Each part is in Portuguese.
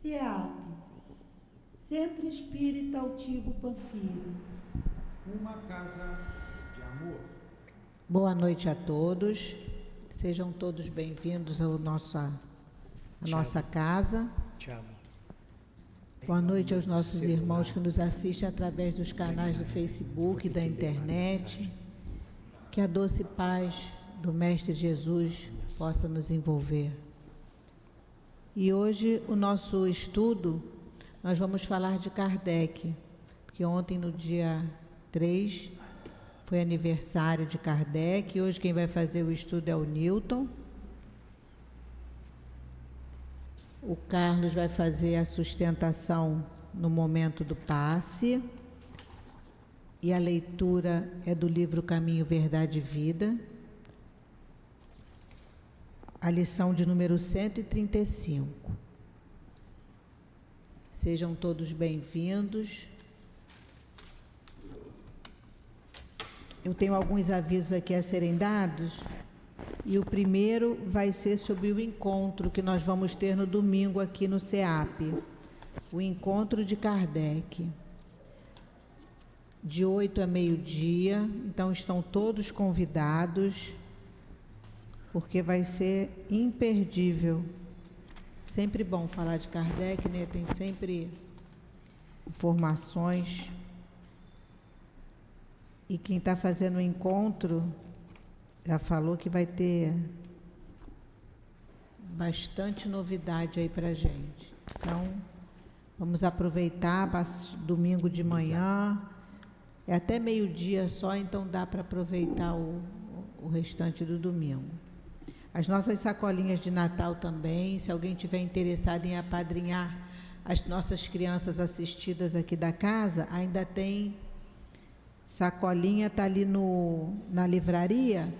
CEAP, Centro Espírita Altivo Panfiro. Uma casa de amor. Boa noite a todos. Sejam todos bem-vindos à nossa casa. Te amo. Boa noite aos nossos irmãos que nos assistem através dos canais do Facebook e da internet. Que a doce paz do Mestre Jesus possa nos envolver. E hoje o nosso estudo, nós vamos falar de Kardec, porque ontem no dia 3 foi aniversário de Kardec, e hoje quem vai fazer o estudo é o Newton. O Carlos vai fazer a sustentação no momento do passe, e a leitura é do livro Caminho, Verdade e Vida, a lição de número 135. Sejam todos bem-vindos. Eu tenho alguns avisos aqui a serem dados, e o primeiro vai ser sobre o encontro que nós vamos ter no domingo aqui no CEAP, o encontro de Kardec, de 8 a meio-dia. Então estão todos convidados, porque vai ser imperdível. Sempre bom falar de Kardec, né? Tem sempre informações. E quem está fazendo o encontro já falou que vai ter bastante novidade aí para a gente. Então, vamos aproveitar, domingo de manhã, é até meio-dia só, então dá para aproveitar o restante do domingo. As nossas sacolinhas de Natal também, se alguém tiver interessado em apadrinhar as nossas crianças assistidas aqui da casa, ainda tem sacolinha, está ali na livraria,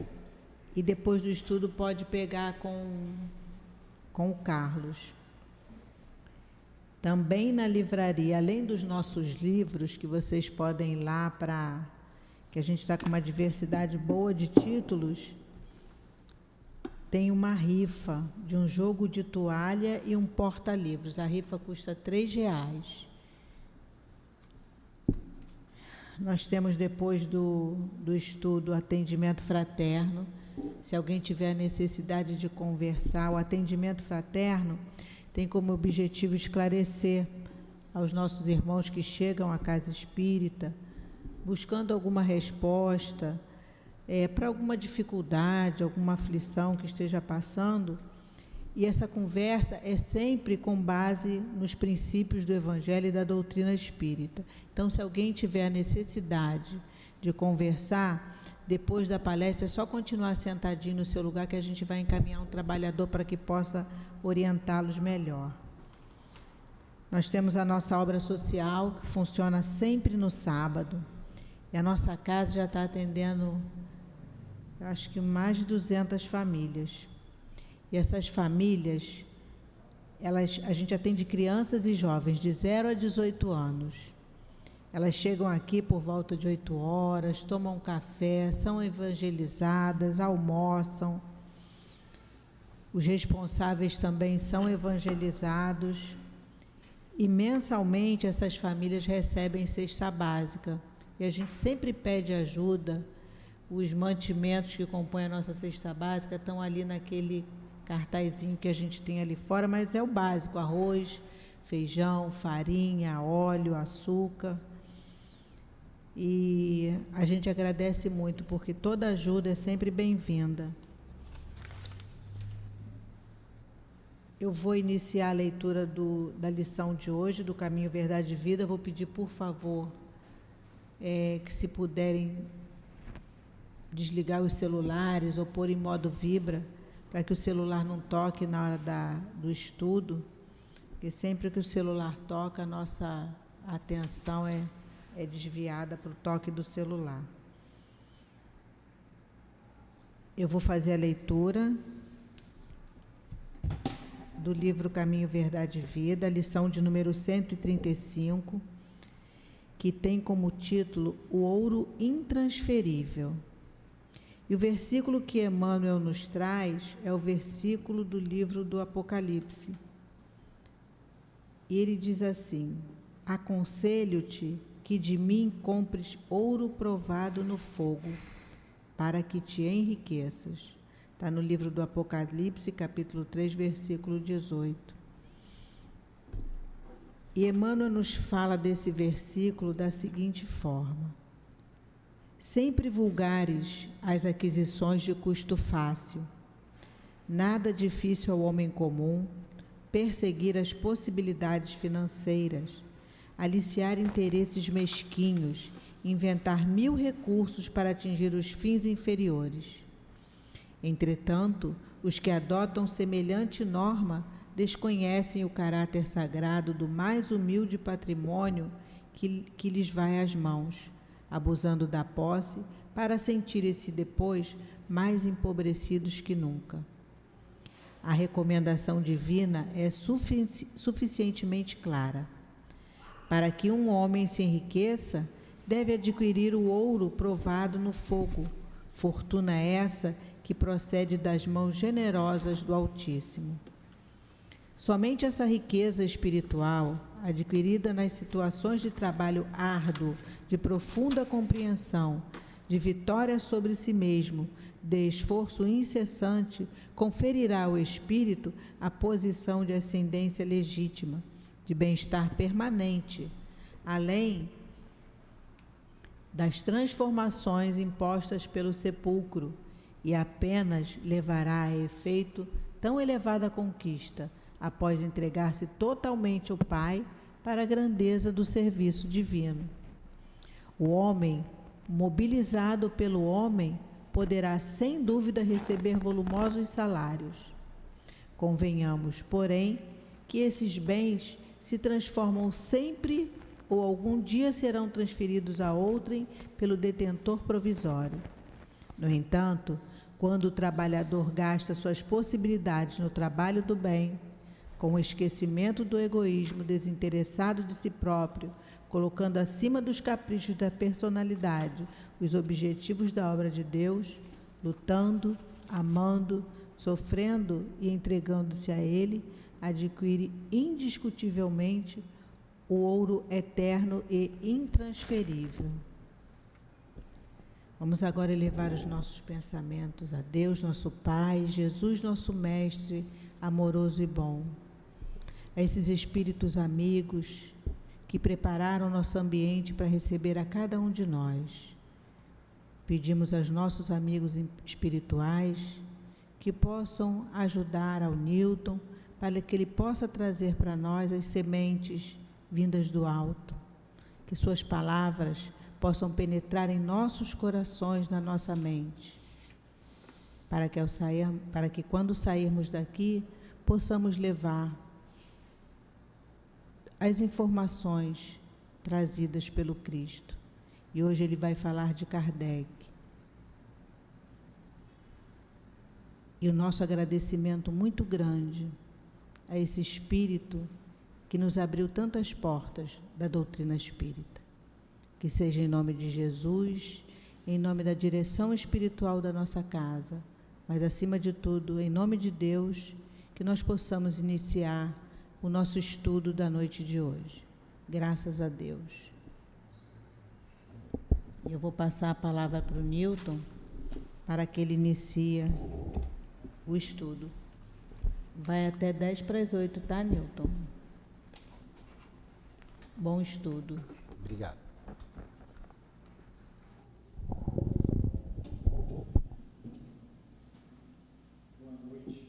e depois do estudo pode pegar com o Carlos. Também na livraria, além dos nossos livros, que vocês podem ir lá que a gente está com uma diversidade boa de títulos, tem uma rifa de um jogo de toalha e um porta-livros. A rifa custa R$3. Nós temos, depois do estudo, atendimento fraterno. Se alguém tiver necessidade de conversar, o atendimento fraterno tem como objetivo esclarecer aos nossos irmãos que chegam à casa espírita, buscando alguma resposta, para alguma dificuldade, alguma aflição que esteja passando. E essa conversa é sempre com base nos princípios do Evangelho e da doutrina espírita. Então, se alguém tiver a necessidade de conversar, depois da palestra, é só continuar sentadinho no seu lugar, que a gente vai encaminhar um trabalhador para que possa orientá-los melhor. Nós temos a nossa obra social, que funciona sempre no sábado, e a nossa casa já está atendendo, eu acho que mais de 200 famílias. E essas famílias, a gente atende crianças e jovens de 0 a 18 anos. Elas chegam aqui por volta de 8 horas, tomam café, são evangelizadas, almoçam. Os responsáveis também são evangelizados. E mensalmente essas famílias recebem cesta básica. E a gente sempre pede ajuda. Os mantimentos que compõem a nossa cesta básica estão ali naquele cartazinho que a gente tem ali fora, mas é o básico: arroz, feijão, farinha, óleo, açúcar. E a gente agradece muito, porque toda ajuda é sempre bem-vinda. Eu vou iniciar a leitura da lição de hoje, do Caminho, Verdade e Vida. Vou pedir, por favor, que se puderem desligar os celulares ou pôr em modo vibra, para que o celular não toque na hora do estudo, porque sempre que o celular toca, a nossa atenção é desviada para o toque do celular. Eu vou fazer a leitura do livro Caminho, Verdade e Vida, a lição de número 135, que tem como título O Ouro Intransferível. E o versículo que Emmanuel nos traz é o versículo do livro do Apocalipse. E ele diz assim: aconselho-te que de mim compres ouro provado no fogo, para que te enriqueças. Está no livro do Apocalipse, capítulo 3, versículo 18. E Emmanuel nos fala desse versículo da seguinte forma: sempre vulgares as aquisições de custo fácil, nada difícil ao homem comum perseguir as possibilidades financeiras, aliciar interesses mesquinhos, inventar 1000 recursos para atingir os fins inferiores. Entretanto, os que adotam semelhante norma desconhecem o caráter sagrado do mais humilde patrimônio que lhes vai às mãos, abusando da posse para sentirem-se depois mais empobrecidos que nunca. A recomendação divina é suficientemente clara. Para que um homem se enriqueça, deve adquirir o ouro provado no fogo, fortuna essa que procede das mãos generosas do Altíssimo. Somente essa riqueza espiritual, adquirida nas situações de trabalho árduo, de profunda compreensão, de vitória sobre si mesmo, de esforço incessante, conferirá ao espírito a posição de ascendência legítima, de bem-estar permanente, além das transformações impostas pelo sepulcro, e apenas levará a efeito tão elevada conquista, após entregar-se totalmente ao Pai para a grandeza do serviço divino. O homem, mobilizado pelo homem, poderá sem dúvida receber volumosos salários. Convenhamos, porém, que esses bens se transformam sempre ou algum dia serão transferidos a outrem pelo detentor provisório. No entanto, quando o trabalhador gasta suas possibilidades no trabalho do bem, com o esquecimento do egoísmo desinteressado de si próprio, colocando acima dos caprichos da personalidade os objetivos da obra de Deus, lutando, amando, sofrendo e entregando-se a Ele, adquire indiscutivelmente o ouro eterno e intransferível. Vamos agora elevar os nossos pensamentos a Deus, nosso Pai, Jesus, nosso Mestre, amoroso e bom. A esses espíritos amigos que prepararam nosso ambiente para receber a cada um de nós. Pedimos aos nossos amigos espirituais que possam ajudar ao Newton para que ele possa trazer para nós as sementes vindas do alto, que suas palavras possam penetrar em nossos corações, na nossa mente, para que quando sairmos daqui, possamos levar as informações trazidas pelo Cristo. E hoje ele vai falar de Kardec. E o nosso agradecimento muito grande a esse Espírito que nos abriu tantas portas da doutrina espírita. Que seja em nome de Jesus, em nome da direção espiritual da nossa casa, mas acima de tudo, em nome de Deus, que nós possamos iniciar o nosso estudo da noite de hoje. Graças a Deus. E eu vou passar a palavra para o Newton, para que ele inicie o estudo. Vai até 7:50, tá, Newton? Bom estudo. Obrigado. Boa noite.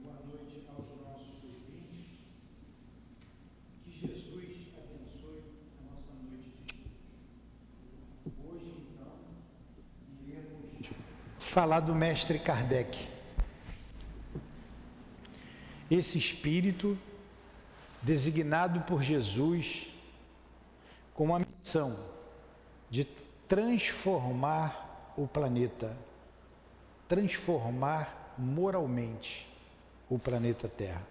Boa noite aos nossos ouvintes. Que Jesus abençoe a nossa noite de estudo. Hoje, então, iremos falar do mestre Kardec. Esse espírito designado por Jesus com a missão de transformar o planeta, transformar moralmente o planeta Terra.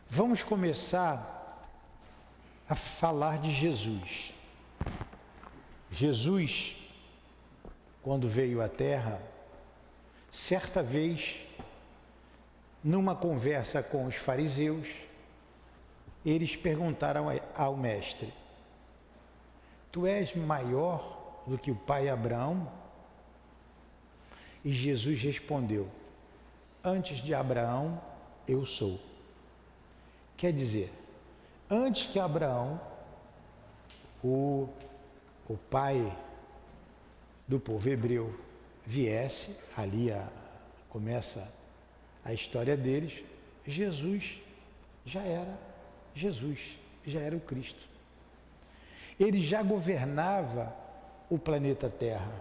Vamos começar a falar de Jesus. Jesus, quando veio à Terra, certa vez numa conversa com os fariseus, eles perguntaram ao mestre: tu és maior do que o pai Abraão? E Jesus respondeu: antes de Abraão, eu sou. Quer dizer, antes que Abraão, o pai do povo hebreu, viesse, ali começa a história deles, Jesus já era o Cristo. Ele já governava o planeta Terra.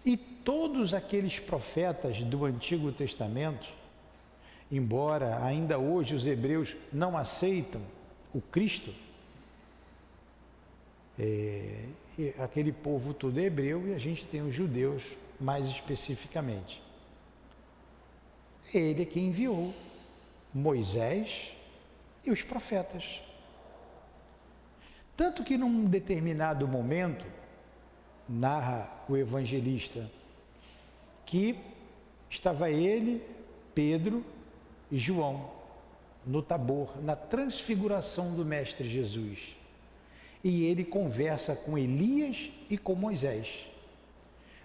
E todos aqueles profetas do Antigo Testamento, embora ainda hoje os hebreus não aceitam o Cristo, aquele povo todo é hebreu, e a gente tem os judeus mais especificamente. Ele é quem enviou Moisés e os profetas. Tanto que num determinado momento, narra o evangelista, que estava ele, Pedro e João no Tabor, na transfiguração do Mestre Jesus. E ele conversa com Elias e com Moisés.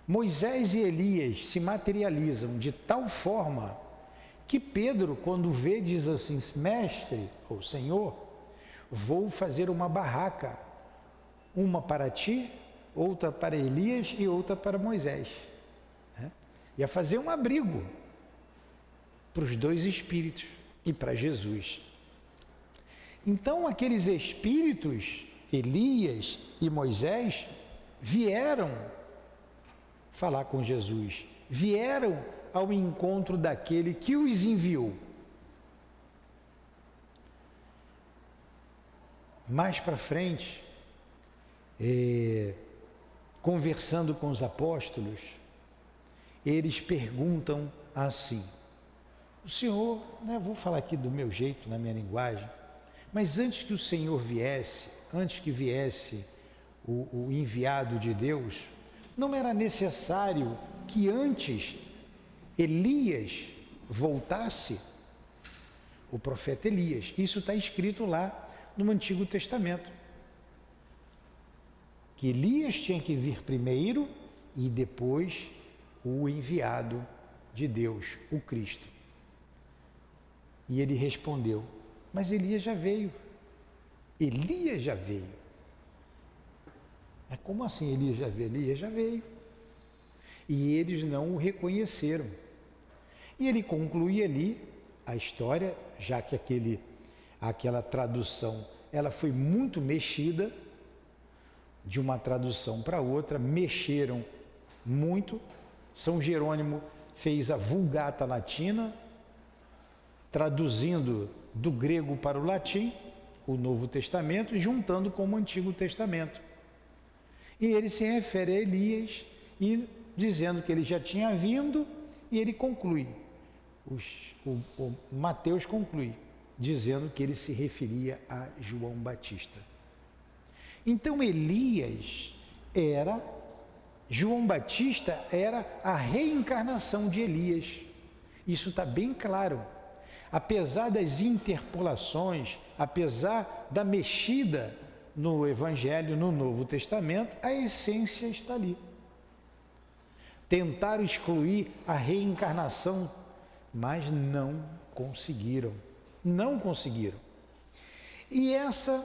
Moisés e Elias se materializam de tal forma que Pedro, quando vê, diz assim: mestre ou Senhor, vou fazer uma barraca, uma para ti, outra para Elias e outra para Moisés. Ia fazer um abrigo para os dois espíritos e para Jesus. Então aqueles espíritos, Elias e Moisés, vieram falar com Jesus, vieram ao encontro daquele que os enviou. Mais para frente, conversando com os apóstolos, eles perguntam assim: o Senhor, vou falar aqui do meu jeito, na minha linguagem, mas antes que o Senhor viesse, antes que viesse o enviado de Deus, não era necessário que antes Elias voltasse? O profeta Elias, isso está escrito lá no Antigo Testamento, que Elias tinha que vir primeiro e depois o enviado de Deus, o Cristo. E ele respondeu: mas Elias já veio. Elias já veio. Mas como assim Elias já veio? Elias já veio. E eles não o reconheceram. E ele conclui ali a história, já que aquela tradução, ela foi muito mexida, de uma tradução para outra, mexeram muito. São Jerônimo fez a Vulgata Latina, traduzindo do grego para o latim o Novo Testamento e juntando com o Antigo Testamento. E ele se refere a Elias e dizendo que ele já tinha vindo, e ele conclui, o Mateus conclui, dizendo que ele se referia a João Batista. Então João Batista era a reencarnação de Elias. Isso está bem claro. Apesar das interpolações, apesar da mexida no Evangelho, no Novo Testamento, a essência está ali. Tentaram excluir a reencarnação, mas não conseguiram. Não conseguiram. E essa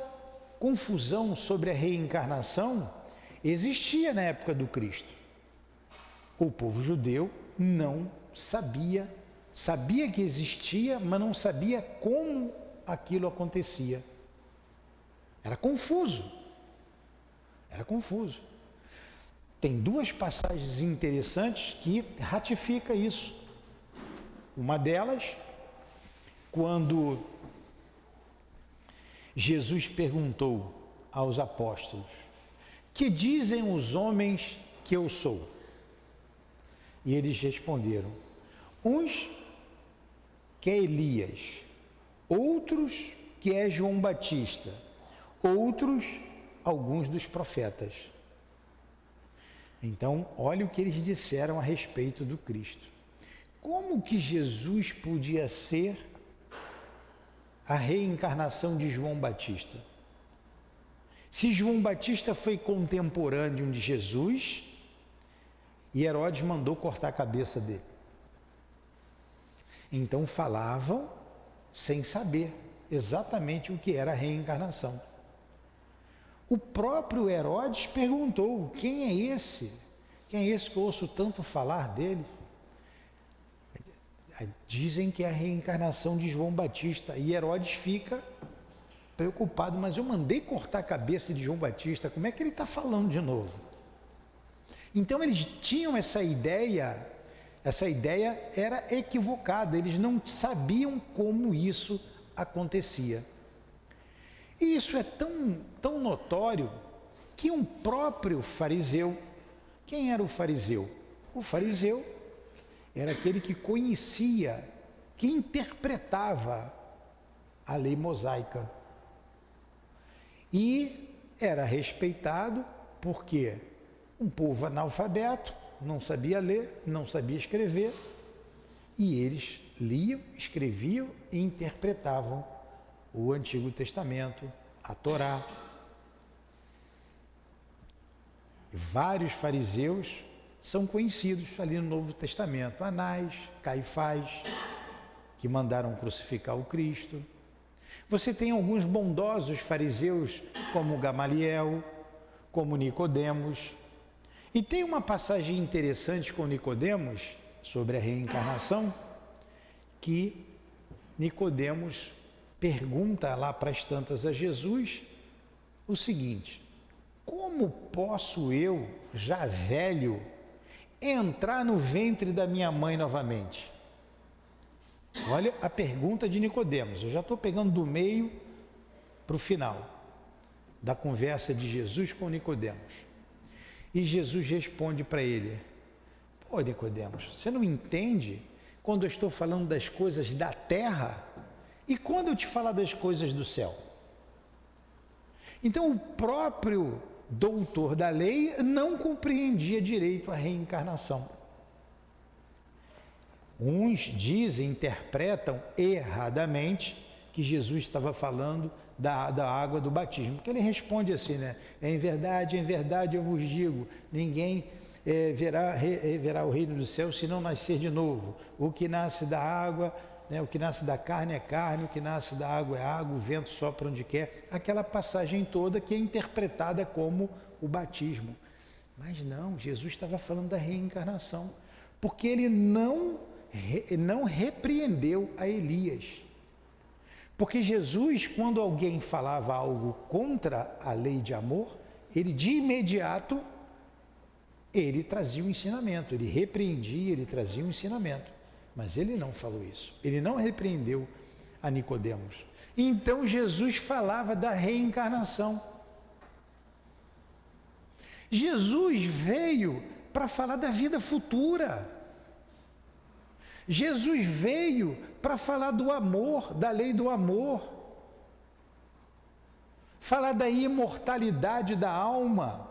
confusão sobre a reencarnação existia na época do Cristo. O povo judeu não sabia que existia, mas não sabia como aquilo acontecia. Era confuso. Tem duas passagens interessantes que ratificam isso. Uma delas, quando Jesus perguntou aos apóstolos: que dizem os homens que eu sou? E eles responderam: uns que é Elias, outros que é João Batista, outros alguns dos profetas. Então, olha o que eles disseram a respeito do Cristo. como que Jesus podia ser a reencarnação de João Batista? Se João Batista foi contemporâneo de Jesus e Herodes mandou cortar a cabeça dele. Então falavam sem saber exatamente o que era a reencarnação. O próprio Herodes perguntou: quem é esse? Quem é esse que eu ouço tanto falar dele? Dizem que é a reencarnação de João Batista. E Herodes fica preocupado: mas eu mandei cortar a cabeça de João Batista, como é que ele está falando de novo? Então eles tinham essa ideia era equivocada, eles não sabiam como isso acontecia. E isso é tão notório que um próprio fariseu, quem era o fariseu? O fariseu era aquele que conhecia, que interpretava a lei mosaica. E era respeitado porque um povo analfabeto, não sabia ler, não sabia escrever, e eles liam, escreviam e interpretavam o Antigo Testamento, a Torá. Vários fariseus são conhecidos ali no Novo Testamento: Anás, Caifás, que mandaram crucificar o Cristo. Você tem alguns bondosos fariseus, como Gamaliel, como Nicodemos. E tem uma passagem interessante com Nicodemos, sobre a reencarnação, que Nicodemos pergunta lá para as tantas a Jesus o seguinte: como posso eu, já velho, entrar no ventre da minha mãe novamente? Olha a pergunta de Nicodemos. Eu já estou pegando do meio para o final da conversa de Jesus com Nicodemos. E Jesus responde para ele: pô, Nicodemos, você não entende quando eu estou falando das coisas da terra e quando eu te falar das coisas do céu? Então o próprio doutor da lei não compreendia direito a reencarnação. Uns dizem, interpretam erradamente que Jesus estava falando da água do batismo, porque ele responde assim, né? Em verdade eu vos digo, ninguém verá o reino do céu se não nascer de novo. O que nasce da água, né? O que nasce da carne é carne, o que nasce da água é água, o vento sopra onde quer. Aquela passagem toda que é interpretada como o batismo. Mas não, Jesus estava falando da reencarnação, porque ele não repreendeu a Elias. Porque Jesus, quando alguém falava algo contra a lei de amor, ele de imediato, ele trazia um ensinamento, ele repreendia, ele trazia um ensinamento. Mas ele não falou isso, ele não repreendeu a Nicodemos. Então Jesus falava da reencarnação. Jesus veio para falar da vida futura. Jesus veio para falar do amor, da lei do amor, falar da imortalidade da alma,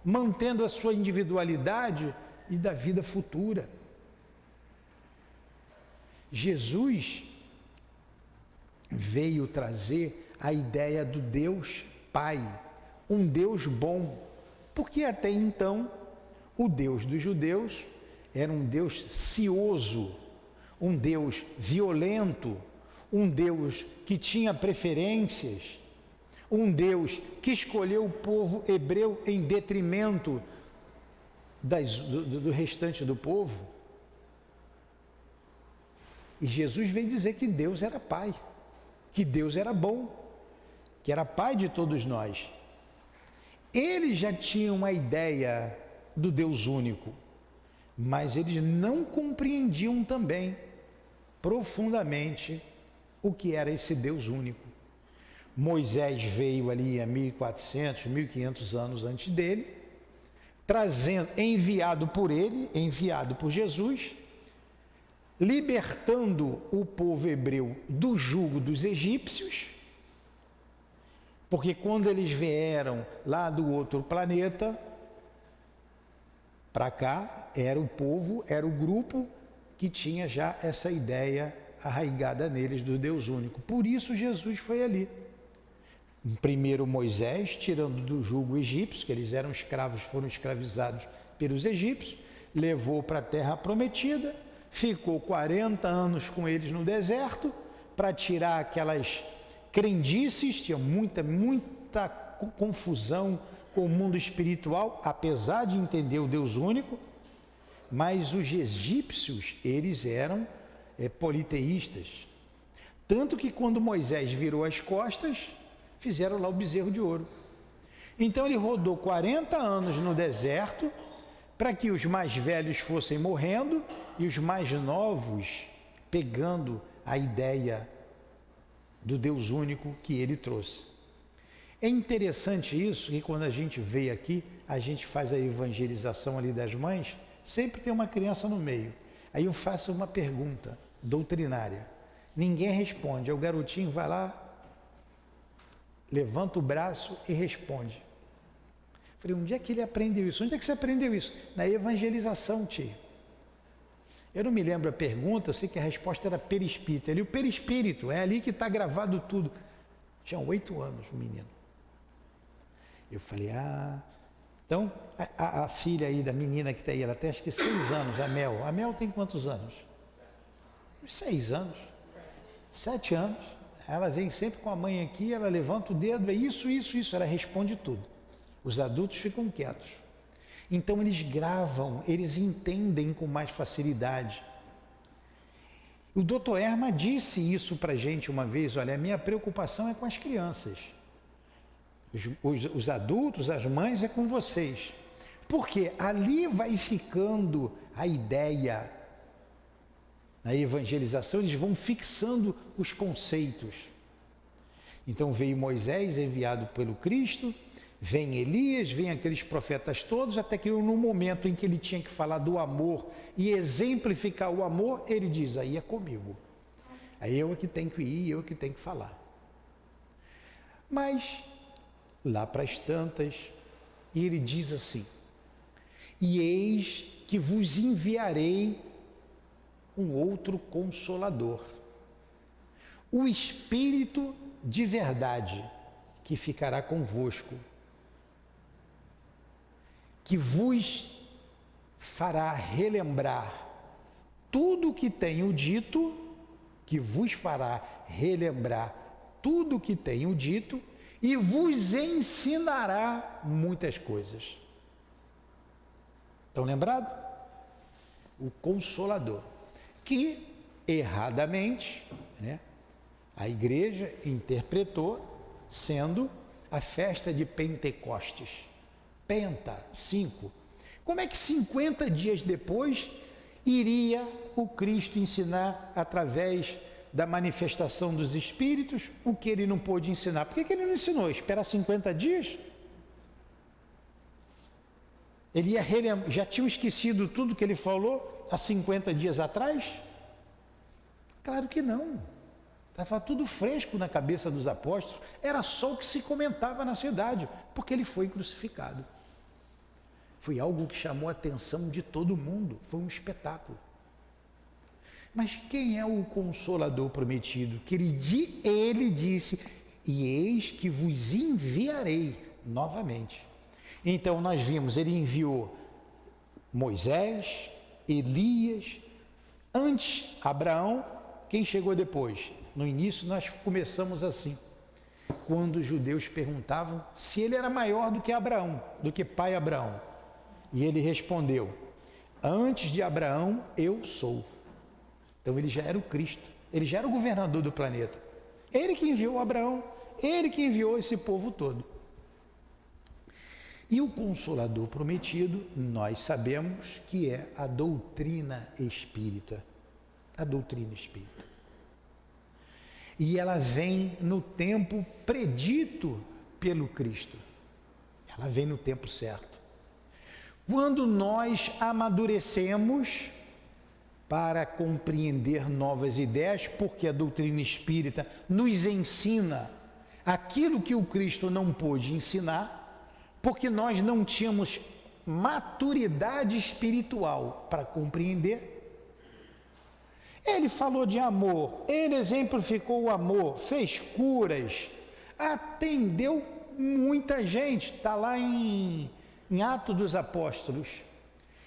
mantendo a sua individualidade e da vida futura. Jesus veio trazer a ideia do Deus Pai, um Deus bom, porque até então o Deus dos judeus era um Deus cioso, um Deus violento, um Deus que tinha preferências, um Deus que escolheu o povo hebreu em detrimento do restante do povo. E Jesus veio dizer que Deus era Pai, que Deus era bom, que era Pai de todos nós. Eles já tinham uma ideia do Deus único, mas eles não compreendiam também profundamente o que era esse Deus único. Moisés veio ali há 1400, 1500 anos antes dele, enviado por ele, enviado por Jesus, libertando o povo hebreu do jugo dos egípcios, porque quando eles vieram lá do outro planeta para cá, era o povo, era o grupo que tinha já essa ideia arraigada neles do Deus único. Por isso Jesus foi ali. Primeiro Moisés, tirando do jugo egípcio, que eles eram escravos, foram escravizados pelos egípcios, levou para a terra prometida, ficou 40 anos com eles no deserto, para tirar aquelas crendices, tinha muita confusão com o mundo espiritual, apesar de entender o Deus único, mas os egípcios, eles eram politeístas. Tanto que quando Moisés virou as costas, fizeram lá o bezerro de ouro. Então ele rodou 40 anos no deserto, para que os mais velhos fossem morrendo e os mais novos pegando a ideia do Deus único que ele trouxe. É interessante isso, que quando a gente veio aqui, a gente faz a evangelização ali das mães, sempre tem uma criança no meio. Aí eu faço uma pergunta doutrinária. Ninguém responde. Aí o garotinho vai lá, levanta o braço e responde. Falei, onde é que ele aprendeu isso? Onde é que você aprendeu isso? Na evangelização, tio. Eu não me lembro a pergunta, eu sei que a resposta era perispírito. Ali o perispírito, é ali que está gravado tudo. Tinha 8 anos o menino. Eu falei, então a filha aí da menina que está aí, ela tem acho que 6 anos, a Mel. A Mel tem quantos anos? 6 anos. 7 anos. Ela vem sempre com a mãe aqui, ela levanta o dedo, é isso, ela responde tudo. Os adultos ficam quietos. Então eles gravam, eles entendem com mais facilidade. O Dr. Erma disse isso para a gente uma vez, olha, a minha preocupação é com as crianças. Os adultos, as mães, é com vocês. Porque ali vai ficando a ideia. Na evangelização, eles vão fixando os conceitos. Então veio Moisés, enviado pelo Cristo, vem Elias, vem aqueles profetas todos, até que no momento em que ele tinha que falar do amor e exemplificar o amor, ele diz, aí é comigo. Aí eu é que tenho que ir, eu é que tenho que falar. Mas, lá para as tantas, ele diz assim, e eis que vos enviarei um outro Consolador, o Espírito de verdade, que ficará convosco, que vos fará relembrar tudo o que tenho dito, e vos ensinará muitas coisas. Estão lembrados? O Consolador, que erradamente, a igreja interpretou sendo a festa de Pentecostes. Penta, 5. Como é que 50 dias depois iria o Cristo ensinar através da manifestação dos Espíritos o que ele não pôde ensinar? Por que ele não ensinou? Esperar 50 dias? Ele já tinha esquecido tudo que ele falou há 50 dias atrás? Claro que não. Estava tudo fresco na cabeça dos apóstolos. Era só o que se comentava na cidade, porque ele foi crucificado. Foi algo que chamou a atenção de todo mundo. Foi um espetáculo. Mas quem é o Consolador prometido? Que ele disse, e eis que vos enviarei novamente. Então nós vimos, ele enviou Moisés, Elias, antes Abraão. Quem chegou depois? No início nós começamos assim, quando os judeus perguntavam se ele era maior do que Abraão, do que pai Abraão. E ele respondeu, antes de Abraão eu sou. Então ele já era o Cristo, ele já era o governador do planeta. Ele que enviou Abraão, ele que enviou esse povo todo. E o Consolador prometido, nós sabemos que é a doutrina espírita. A doutrina espírita. E ela vem no tempo predito pelo Cristo. Ela vem no tempo certo. Quando nós amadurecemos para compreender novas ideias, porque a doutrina espírita nos ensina aquilo que o Cristo não pôde ensinar, porque nós não tínhamos maturidade espiritual para compreender. Ele falou de amor, ele exemplificou o amor, fez curas, atendeu muita gente. Está lá em Atos dos Apóstolos.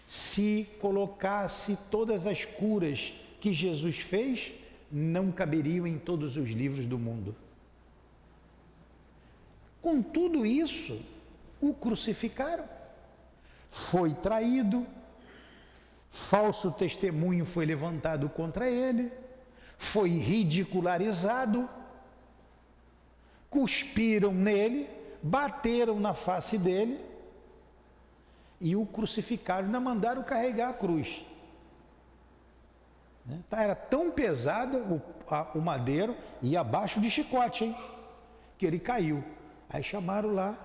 Se colocasse todas as curas que Jesus fez, não caberiam em todos os livros do mundo. Com tudo isso, o crucificaram. Foi traído, falso testemunho foi levantado contra ele, foi ridicularizado, cuspiram nele, bateram na face dele e o crucificaram, ainda mandaram carregar a cruz. Era tão pesado o madeiro, e abaixo de chicote, hein? Que ele caiu. Aí chamaram lá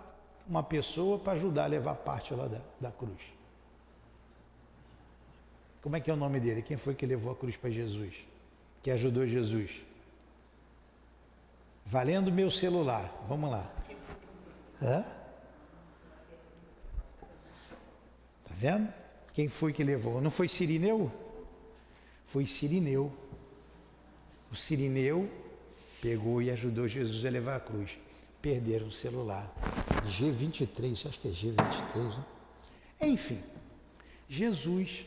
uma pessoa para ajudar a levar parte lá da cruz. Como é que é o nome dele? Quem foi que levou a cruz para Jesus? Que ajudou Jesus? Valendo meu celular. Vamos lá. Hã? Tá vendo? Quem foi que levou? Não foi Cirineu? Foi Cirineu. O Cirineu pegou e ajudou Jesus a levar a cruz. Perderam o celular. G23, acho que é G23, né? Enfim, Jesus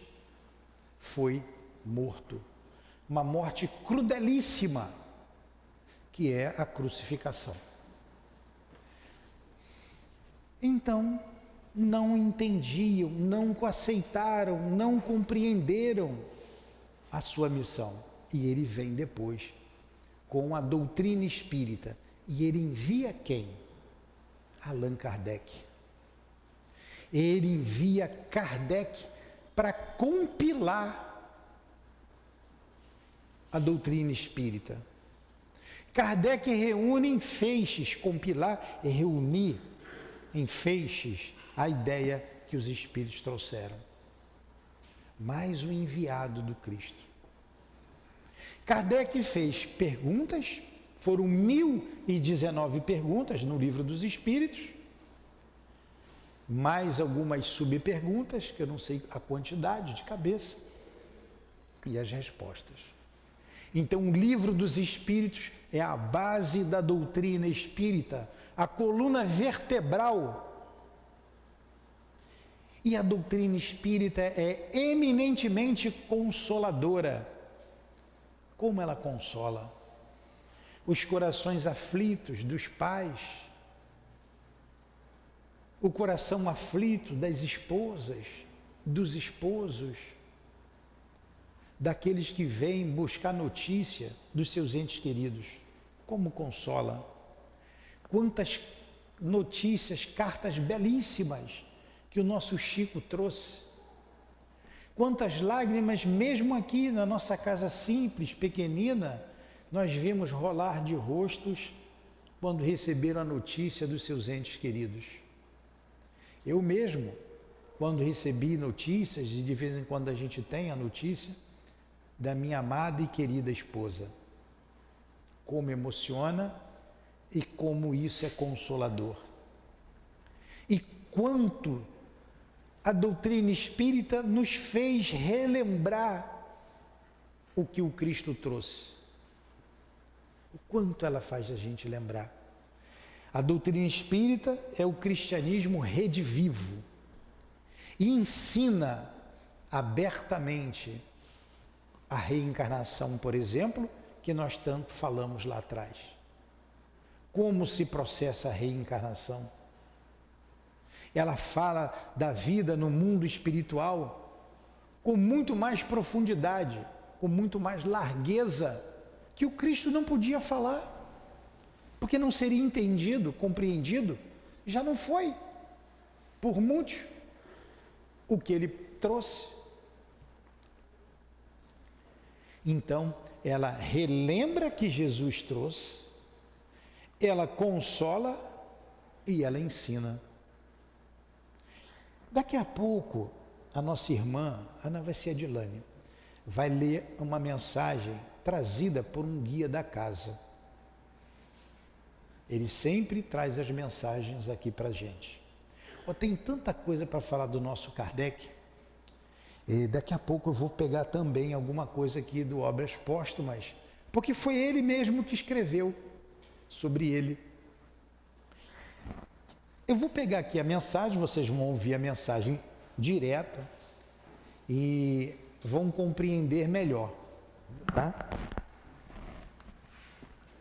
foi morto. Uma morte crudelíssima, que é a crucificação. Então, não entendiam, não aceitaram, não compreenderam a sua missão. E ele vem depois com a doutrina espírita. E ele envia quem? Allan Kardec. Ele envia Kardec para compilar a doutrina espírita. Kardec reúne em feixes, compilar e reunir em feixes a ideia que os espíritos trouxeram. Mais o enviado do Cristo. Kardec fez perguntas, foram 1019 perguntas no Livro dos Espíritos, mais algumas subperguntas, que eu não sei a quantidade de cabeça, e as respostas. Então, o Livro dos Espíritos é a base da doutrina espírita, a coluna vertebral. E a doutrina espírita é eminentemente consoladora. Como ela consola os corações aflitos dos pais, o coração aflito das esposas, dos esposos, daqueles que vêm buscar notícia dos seus entes queridos. Como consola? Quantas notícias, cartas belíssimas que o nosso Chico trouxe. Quantas lágrimas, mesmo aqui na nossa casa simples, pequenina, nós vimos rolar de rostos quando receberam a notícia dos seus entes queridos. Eu mesmo, quando recebi notícias, e de vez em quando a gente tem a notícia, da minha amada e querida esposa, como emociona e como isso é consolador. E quanto a doutrina espírita nos fez relembrar o que o Cristo trouxe. O quanto ela faz a gente lembrar. A doutrina espírita é o cristianismo redivivo e ensina abertamente a reencarnação, por exemplo, que nós tanto falamos lá atrás. Como se processa a reencarnação? Ela fala da vida no mundo espiritual com muito mais profundidade, com muito mais largueza, que o Cristo não podia falar, porque não seria entendido, compreendido, já não foi, por muitos, o que ele trouxe. Então, ela relembra que Jesus trouxe, ela consola e ela ensina. Daqui a pouco, a nossa irmã, Ana vai ser Adilane, vai ler uma mensagem trazida por um guia da casa. Ele sempre traz as mensagens aqui para a gente. Tem tanta coisa para falar do nosso Kardec. E daqui a pouco eu vou pegar também alguma coisa aqui do Obras Póstumas, porque foi ele mesmo que escreveu sobre ele. Eu vou pegar aqui a mensagem, vocês vão ouvir a mensagem direta e vão compreender melhor, tá?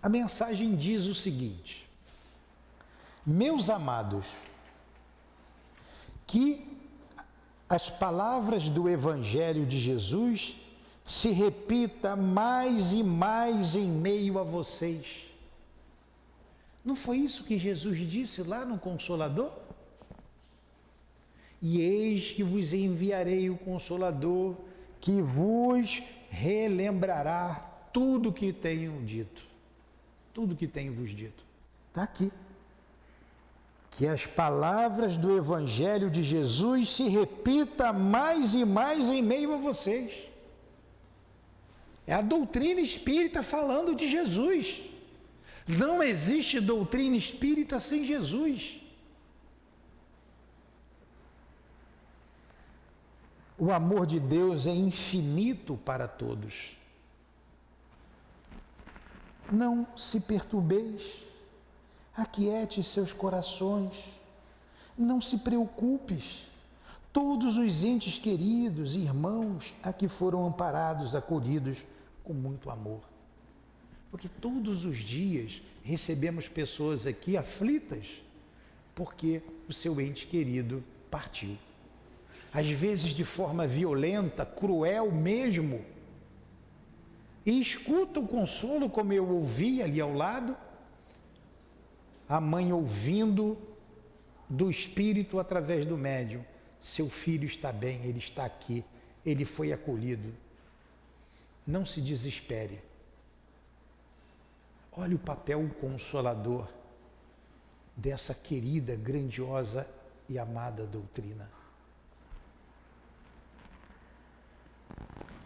A mensagem diz o seguinte: meus amados, que as palavras do Evangelho de Jesus se repita mais e mais em meio a vocês. Não foi isso que Jesus disse lá no Consolador? E eis que vos enviarei o Consolador, que vos relembrará tudo que tenho dito. Tudo que tenho vos dito. Está aqui. Que as palavras do Evangelho de Jesus se repita mais e mais em meio a vocês. É a doutrina espírita falando de Jesus. Não existe doutrina espírita sem Jesus. O amor de Deus é infinito para todos. Não se perturbeis, aquiete seus corações, não se preocupes. Todos os entes queridos, irmãos, aqui foram amparados, acolhidos com muito amor. Porque todos os dias recebemos pessoas aqui aflitas, porque o seu ente querido partiu. Às vezes de forma violenta, cruel mesmo. E escuta o consolo, como eu ouvi ali ao lado, a mãe ouvindo do Espírito através do médium. Seu filho está bem, ele está aqui, ele foi acolhido. Não se desespere. Olha o papel consolador dessa querida, grandiosa e amada doutrina.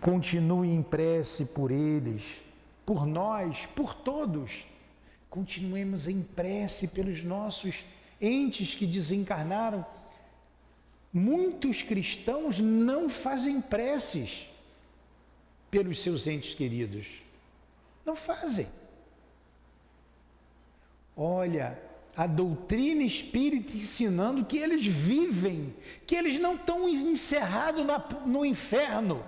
Continue em prece por eles, por nós, por todos. Continuemos em prece pelos nossos entes que desencarnaram. Muitos cristãos não fazem preces pelos seus entes queridos. Não fazem. Olha, a doutrina espírita ensinando que eles vivem, que eles não estão encerrados no inferno,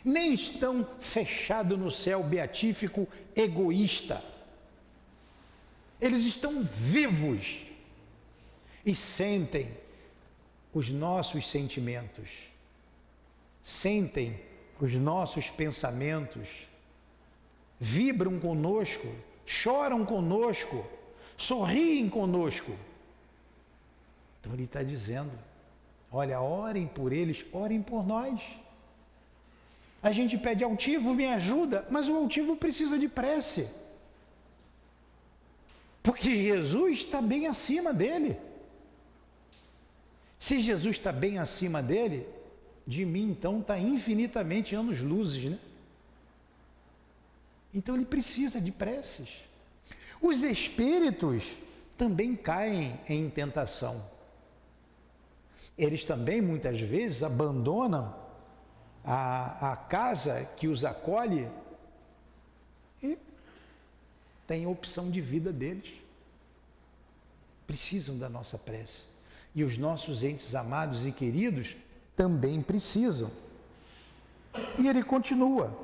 nem estão fechados no céu beatífico egoísta. Eles estão vivos e sentem os nossos sentimentos, sentem os nossos pensamentos, vibram conosco, choram conosco, sorriem conosco. Então ele está dizendo, olha, orem por eles, orem por nós. A gente pede altivo, me ajuda, mas o altivo precisa de prece. Porque Jesus está bem acima dele. Se Jesus está bem acima dele, de mim então está infinitamente anos-luzes, né? Então ele precisa de preces. Os espíritos também caem em tentação. Eles também muitas vezes abandonam a casa que os acolhe e têm a opção de vida deles. Precisam da nossa prece. E os nossos entes amados e queridos também precisam. E ele continua,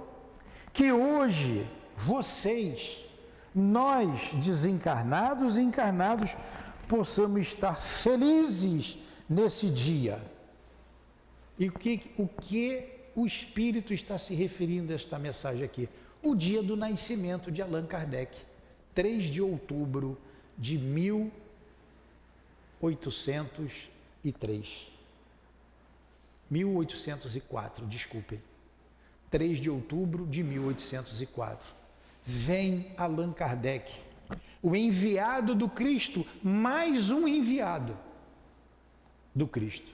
que hoje vocês, nós desencarnados e encarnados, possamos estar felizes nesse dia. E o que o Espírito está se referindo a esta mensagem aqui? O dia do nascimento de Allan Kardec, 3 de outubro de 1804, desculpem. 3 de outubro de 1804. Vem Allan Kardec, o enviado do Cristo, mais um enviado do Cristo.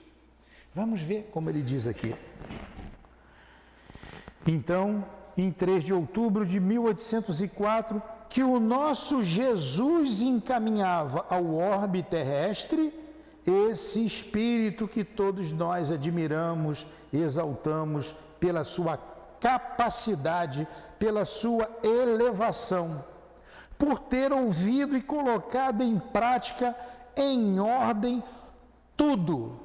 Vamos ver como ele diz aqui. Então, em 3 de outubro de 1804, que o nosso Jesus encaminhava ao orbe terrestre, esse Espírito que todos nós admiramos, exaltamos pela sua capacidade, pela sua elevação, por ter ouvido e colocado em prática, em ordem, tudo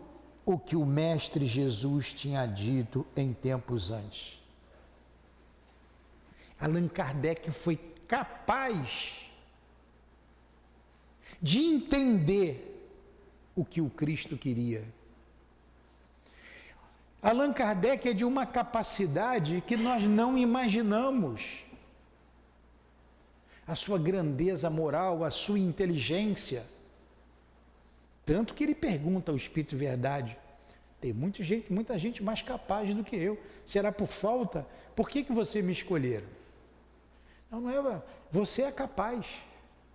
o que o Mestre Jesus tinha dito em tempos antes. Allan Kardec foi capaz de entender o que o Cristo queria. Allan Kardec é de uma capacidade que nós não imaginamos. A sua grandeza moral, a sua inteligência. Tanto que ele pergunta ao Espírito Verdade: tem muita gente mais capaz do que eu. Será por falta? Por que você me escolheram? Não é. Você é capaz.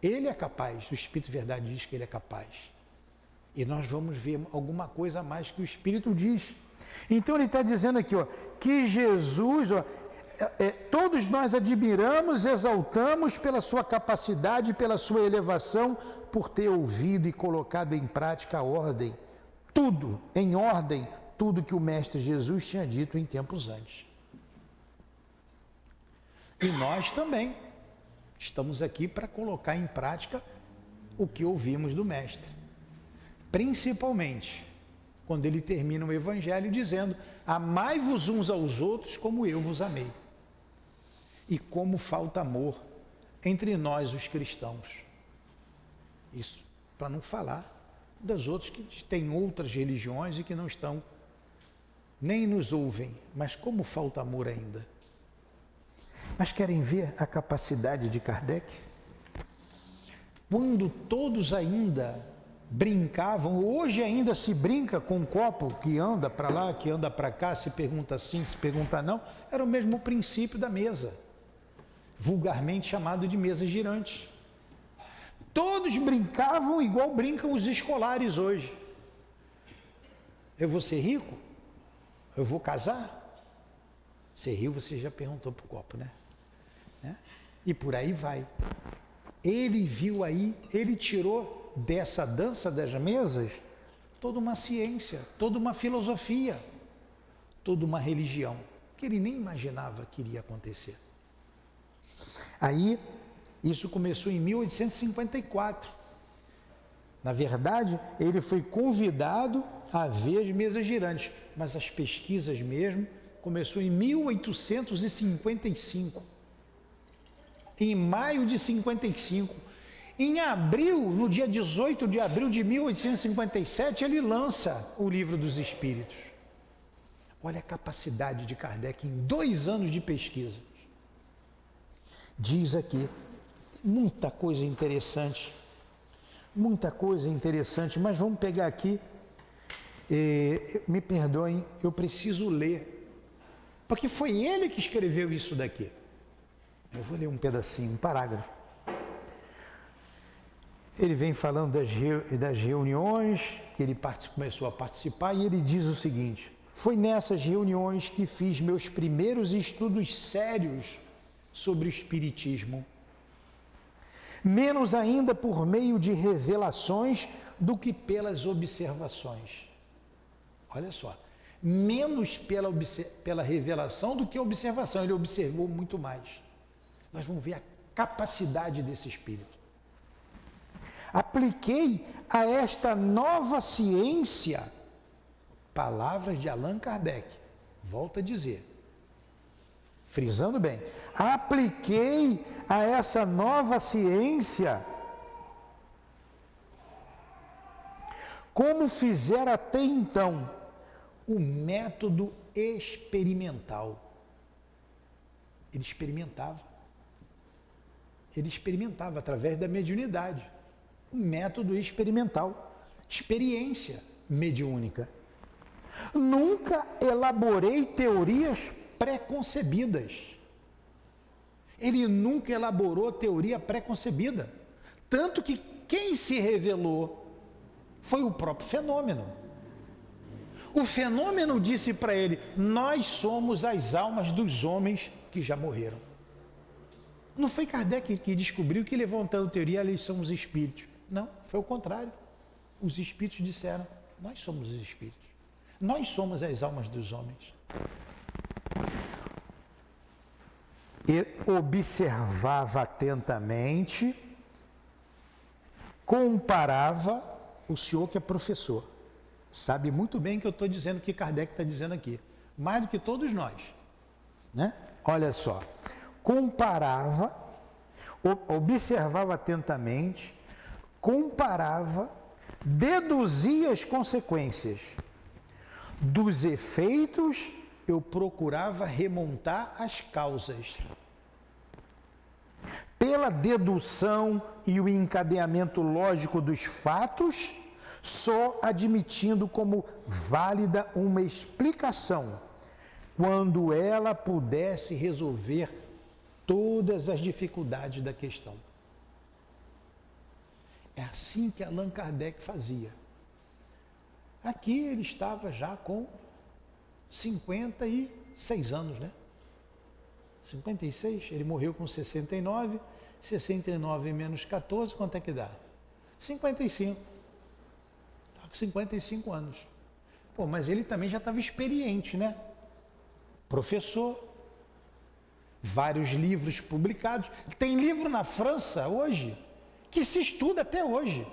Ele é capaz. O Espírito Verdade diz que ele é capaz. E nós vamos ver alguma coisa a mais que o Espírito diz. Então ele está dizendo aqui, que Jesus, todos nós admiramos, exaltamos pela sua capacidade, pela sua elevação, por ter ouvido e colocado em prática a ordem, tudo em ordem, tudo que o Mestre Jesus tinha dito em tempos antes. E nós também estamos aqui para colocar em prática o que ouvimos do Mestre. Principalmente quando ele termina o Evangelho dizendo: amai-vos uns aos outros como eu vos amei. E como falta amor entre nós os cristãos. Isso para não falar das outras que têm outras religiões e que não estão, nem nos ouvem, mas como falta amor ainda. Mas querem ver a capacidade de Kardec? Quando todos ainda brincavam, hoje ainda se brinca com um copo que anda para lá, que anda para cá, se pergunta sim, se pergunta não, era o mesmo princípio da mesa, vulgarmente chamado de mesa girante. Todos brincavam igual brincam os escolares hoje. Eu vou ser rico? Eu vou casar? Ser rico você já perguntou para o copo, né? E por aí vai. Ele viu aí, ele tirou dessa dança das mesas toda uma ciência, toda uma filosofia, toda uma religião, que ele nem imaginava que iria acontecer. Aí, isso começou em 1854. Na verdade, ele foi convidado a ver as mesas girantes, mas as pesquisas mesmo começou em 1855. Em maio de 55. Em abril, no dia 18 de abril de 1857, ele lança o Livro dos Espíritos. Olha a capacidade de Kardec em 2 anos de pesquisa. Diz aqui, muita coisa interessante, mas vamos pegar aqui, me perdoem, eu preciso ler, porque foi ele que escreveu isso daqui. Eu vou ler um pedacinho, um parágrafo. Ele vem falando das reuniões que ele começou a participar e ele diz o seguinte: foi nessas reuniões que fiz meus primeiros estudos sérios sobre o Espiritismo, menos ainda por meio de revelações do que pelas observações. Olha só, menos pela revelação do que a observação, ele observou muito mais. Nós vamos ver a capacidade desse Espírito. Apliquei a esta nova ciência, palavras de Allan Kardec, volto a dizer, frisando bem, apliquei a essa nova ciência, como fizera até então, o método experimental. Ele experimentava através da mediunidade. Um método experimental, experiência mediúnica. Nunca elaborei teorias pré-concebidas. Ele nunca elaborou teoria pré-concebida. Tanto que quem se revelou foi o próprio fenômeno. O fenômeno disse para ele: nós somos as almas dos homens que já morreram. Não foi Kardec que descobriu que levantando teoria, eles são os espíritos. Não, foi o contrário. Os espíritos disseram: nós somos os espíritos. Nós somos as almas dos homens. Ele observava atentamente, comparava. O senhor que é professor sabe muito bem que eu estou dizendo o que Kardec está dizendo aqui, mais do que todos nós, né? Olha só, comparava, observava atentamente, comparava, deduzia as consequências dos efeitos, eu procurava remontar as causas. Pela dedução e o encadeamento lógico dos fatos, só admitindo como válida uma explicação, quando ela pudesse resolver todas as dificuldades da questão. É assim que Allan Kardec fazia. Aqui ele estava já com 56 anos, né? 56, ele morreu com 69, 69 menos 14, quanto é que dá? 55. Está com 55 anos. Pô, mas ele também já estava experiente, né? Professor, vários livros publicados. Tem livro na França hoje que se estuda até hoje,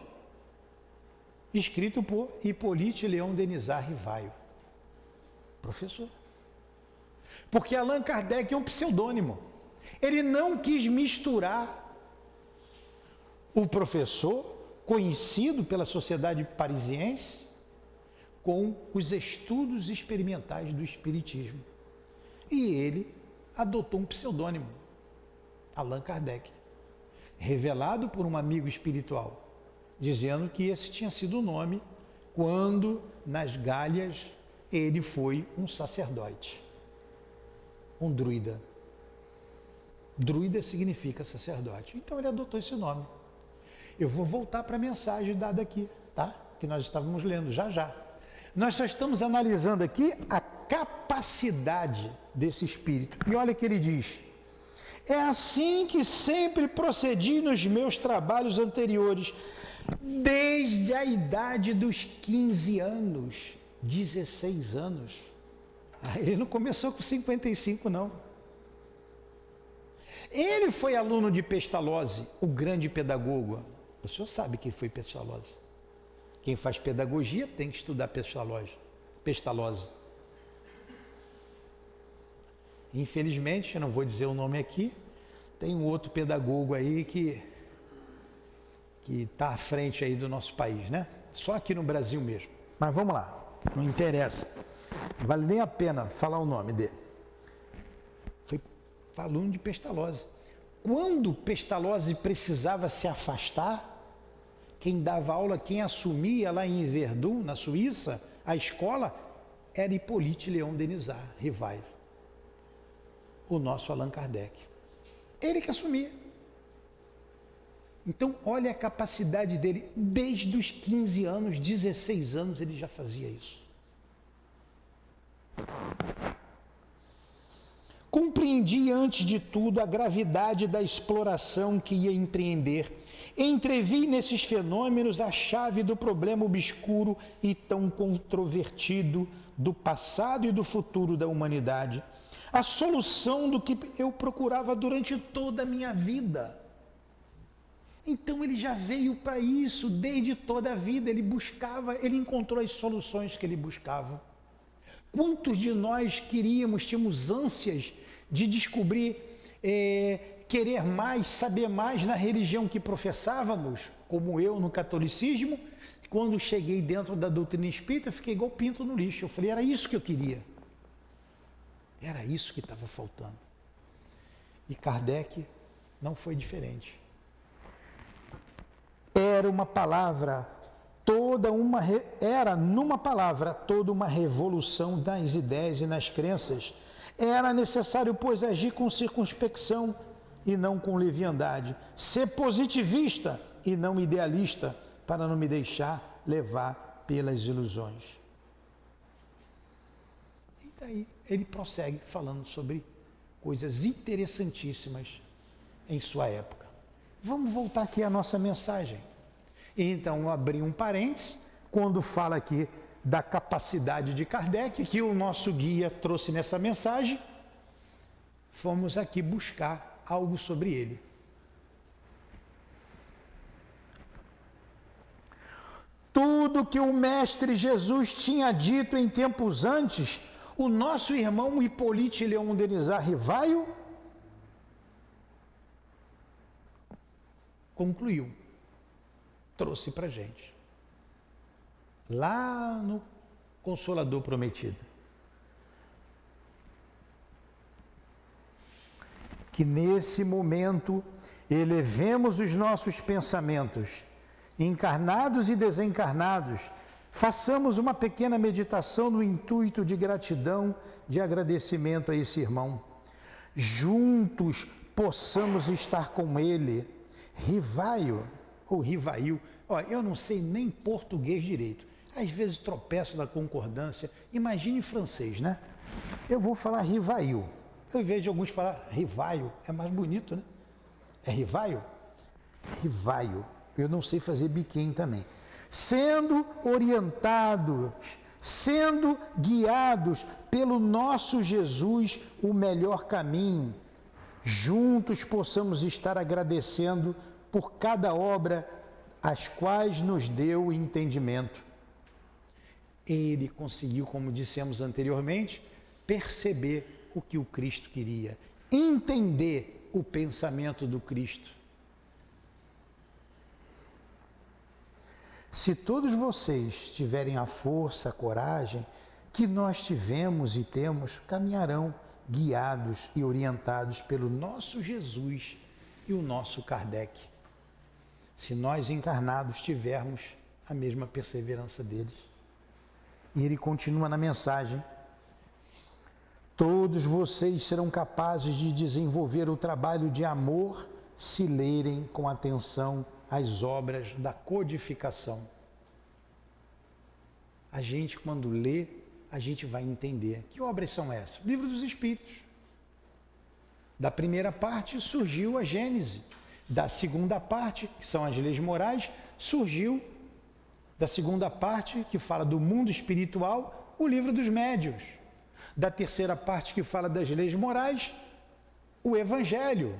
escrito por Hippolyte Léon Denisard Rivaio, professor. Porque Allan Kardec é um pseudônimo. Ele não quis misturar o professor, conhecido pela sociedade parisiense, com os estudos experimentais do Espiritismo. E ele adotou um pseudônimo, Allan Kardec, revelado por um amigo espiritual, dizendo que esse tinha sido o nome quando, nas Gálias, ele foi um sacerdote, um druida. Druida significa sacerdote. Então ele adotou esse nome. Eu vou voltar para a mensagem dada aqui, tá? Que nós estávamos lendo já já. Nós só estamos analisando aqui a capacidade desse espírito. E olha que ele diz: é assim que sempre procedi nos meus trabalhos anteriores, desde a idade dos 15 anos, 16 anos. Ele não começou com 55, não. Ele foi aluno de Pestalozzi, o grande pedagogo. O senhor sabe quem foi Pestalozzi. Quem faz pedagogia tem que estudar Pestalozzi. Infelizmente, eu não vou dizer o nome aqui, tem um outro pedagogo aí que está à frente aí do nosso país, né? Só aqui no Brasil mesmo. Mas vamos lá, não interessa. Não vale nem a pena falar o nome dele. Foi aluno de Pestalozzi. Quando Pestalozzi precisava se afastar, quem dava aula, quem assumia lá em Verdun, na Suíça, a escola, era Hippolyte Léon Denisard Rivaio, o nosso Allan Kardec. Ele que assumia. Então, olha a capacidade dele. Desde os 15 anos, 16 anos, ele já fazia isso. Compreendi antes de tudo a gravidade da exploração que ia empreender. Entrevi nesses fenômenos a chave do problema obscuro e tão controvertido do passado e do futuro da humanidade. A solução do que eu procurava durante toda a minha vida. Então ele já veio para isso, desde toda a vida ele buscava, ele encontrou as soluções que ele buscava. Quantos de nós tínhamos ânsias de descobrir, querer mais, saber mais na religião que professávamos, como eu no catolicismo? Quando cheguei dentro da doutrina espírita, fiquei igual pinto no lixo. Eu falei, era isso que eu queria. Era isso que estava faltando. E Kardec não foi diferente. Era numa palavra toda uma revolução das ideias e nas crenças. Era necessário, pois, agir com circunspecção e não com leviandade, ser positivista e não idealista, para não me deixar levar pelas ilusões. E daí ele prossegue falando sobre coisas interessantíssimas em sua época. Vamos voltar aqui à nossa mensagem. Então, eu abri um parênteses, quando fala aqui da capacidade de Kardec, que o nosso guia trouxe nessa mensagem, fomos aqui buscar algo sobre ele. Tudo que o Mestre Jesus tinha dito em tempos antes, o nosso irmão Hippolyte Léon Denisard Rivaio concluiu, trouxe para a gente, lá no Consolador Prometido. Que nesse momento elevemos os nossos pensamentos, encarnados e desencarnados, façamos uma pequena meditação no intuito de gratidão, de agradecimento a esse irmão. Juntos possamos estar com ele, Rivaio ou Rivail. Eu não sei nem português direito. Às vezes tropeço na concordância. Imagine em francês, né? Eu vou falar Rivail. Eu vejo alguns falar Rivaio. É mais bonito, né? É Rivaio? Rivaio. Eu não sei fazer biquinho também. Sendo orientados, sendo guiados pelo nosso Jesus, o melhor caminho, juntos possamos estar agradecendo por cada obra as quais nos deu entendimento. Ele conseguiu, como dissemos anteriormente, perceber o que o Cristo queria, entender o pensamento do Cristo. Se todos vocês tiverem a força, a coragem que nós tivemos e temos, caminharão guiados e orientados pelo nosso Jesus e o nosso Kardec. Se nós encarnados tivermos a mesma perseverança deles. E ele continua na mensagem: todos vocês serão capazes de desenvolver o trabalho de amor se lerem com atenção as obras da codificação. A gente, quando lê, a gente vai entender. Que obras são essas? O Livro dos Espíritos. Da primeira parte surgiu a Gênese. Da segunda parte, que são as leis morais, surgiu, da segunda parte, que fala do mundo espiritual, o Livro dos Médiuns. Da terceira parte, que fala das leis morais, o Evangelho.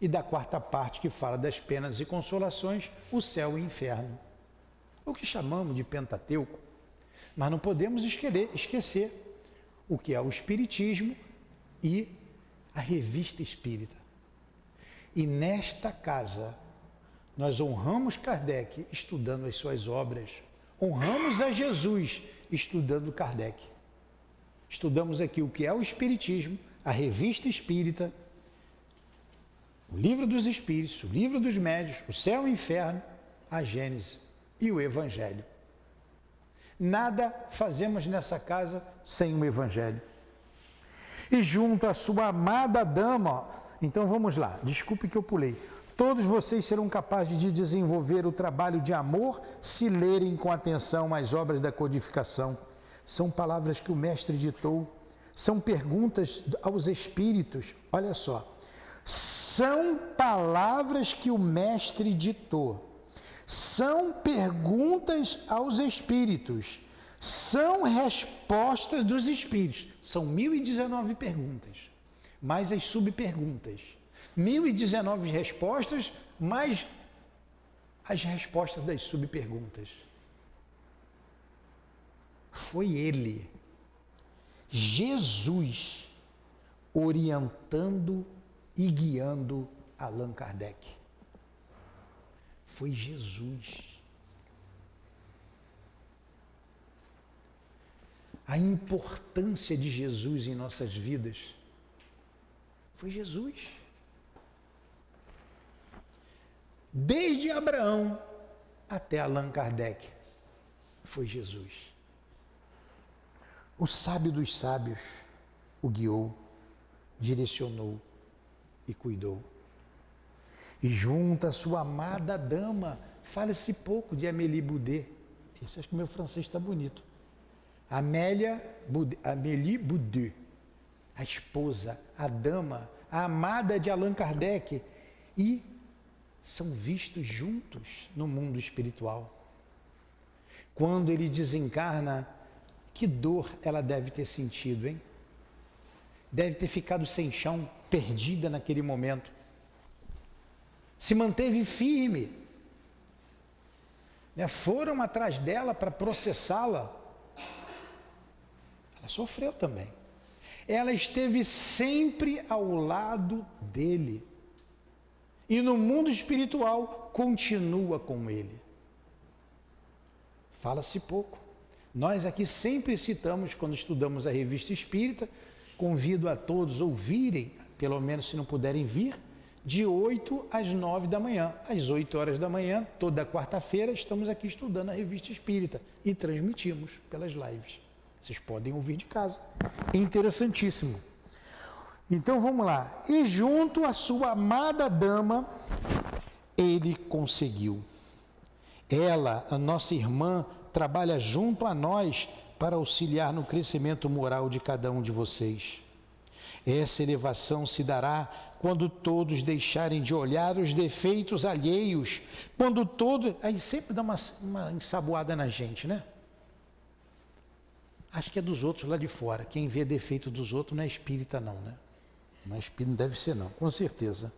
E da quarta parte, que fala das penas e consolações, o céu e o inferno. O que chamamos de Pentateuco. Mas não podemos esquecer o que é o Espiritismo e a Revista Espírita. E nesta casa, nós honramos Kardec estudando as suas obras, honramos a Jesus estudando Kardec. Estudamos aqui o que é o Espiritismo, a Revista Espírita, o Livro dos Espíritos, o Livro dos Médiuns, o Céu e o Inferno, a Gênese e o Evangelho. Nada fazemos nessa casa sem o Evangelho. E junto à sua amada dama, então vamos lá, desculpe que eu pulei. Todos vocês serão capazes de desenvolver o trabalho de amor se lerem com atenção as obras da codificação. São palavras que o Mestre ditou, são perguntas aos espíritos, olha só. São palavras que o Mestre ditou, são perguntas aos espíritos, são respostas dos espíritos. São 1019 perguntas, mais as subperguntas. 1019 respostas, mais as respostas das subperguntas. Foi ele, Jesus, orientando e guiando Allan Kardec. Foi Jesus. A importância de Jesus em nossas vidas foi Jesus. Desde Abraão até Allan Kardec, foi Jesus. O sábio dos sábios o guiou, direcionou e cuidou. E junto à sua amada dama, fala-se pouco de Amélie Boudet. Esse acho que meu francês está bonito. Amélie Boudet, a esposa, a dama, a amada de Allan Kardec. E são vistos juntos no mundo espiritual. Quando ele desencarna, que dor ela deve ter sentido, hein? Deve ter ficado sem chão, perdida naquele momento. Se manteve firme, né? Foram atrás dela para processá-la. Ela sofreu também. Ela esteve sempre ao lado dele. E no mundo espiritual, continua com ele. Fala-se pouco. Nós aqui sempre citamos, quando estudamos a Revista Espírita, convido a todos a ouvirem, pelo menos se não puderem vir, de 8 às 9 da manhã. Às 8 horas da manhã, toda quarta-feira, estamos aqui estudando a Revista Espírita e transmitimos pelas lives. Vocês podem ouvir de casa. É interessantíssimo. Então vamos lá. E junto à sua amada dama, ele conseguiu. Ela, a nossa irmã, trabalha junto a nós para auxiliar no crescimento moral de cada um de vocês. Essa elevação se dará quando todos deixarem de olhar os defeitos alheios, quando todos... Aí sempre dá uma ensaboada na gente, né? Acho que é dos outros lá de fora. Quem vê defeito dos outros não é espírita não, né? Não é espírita, não deve ser não, com certeza.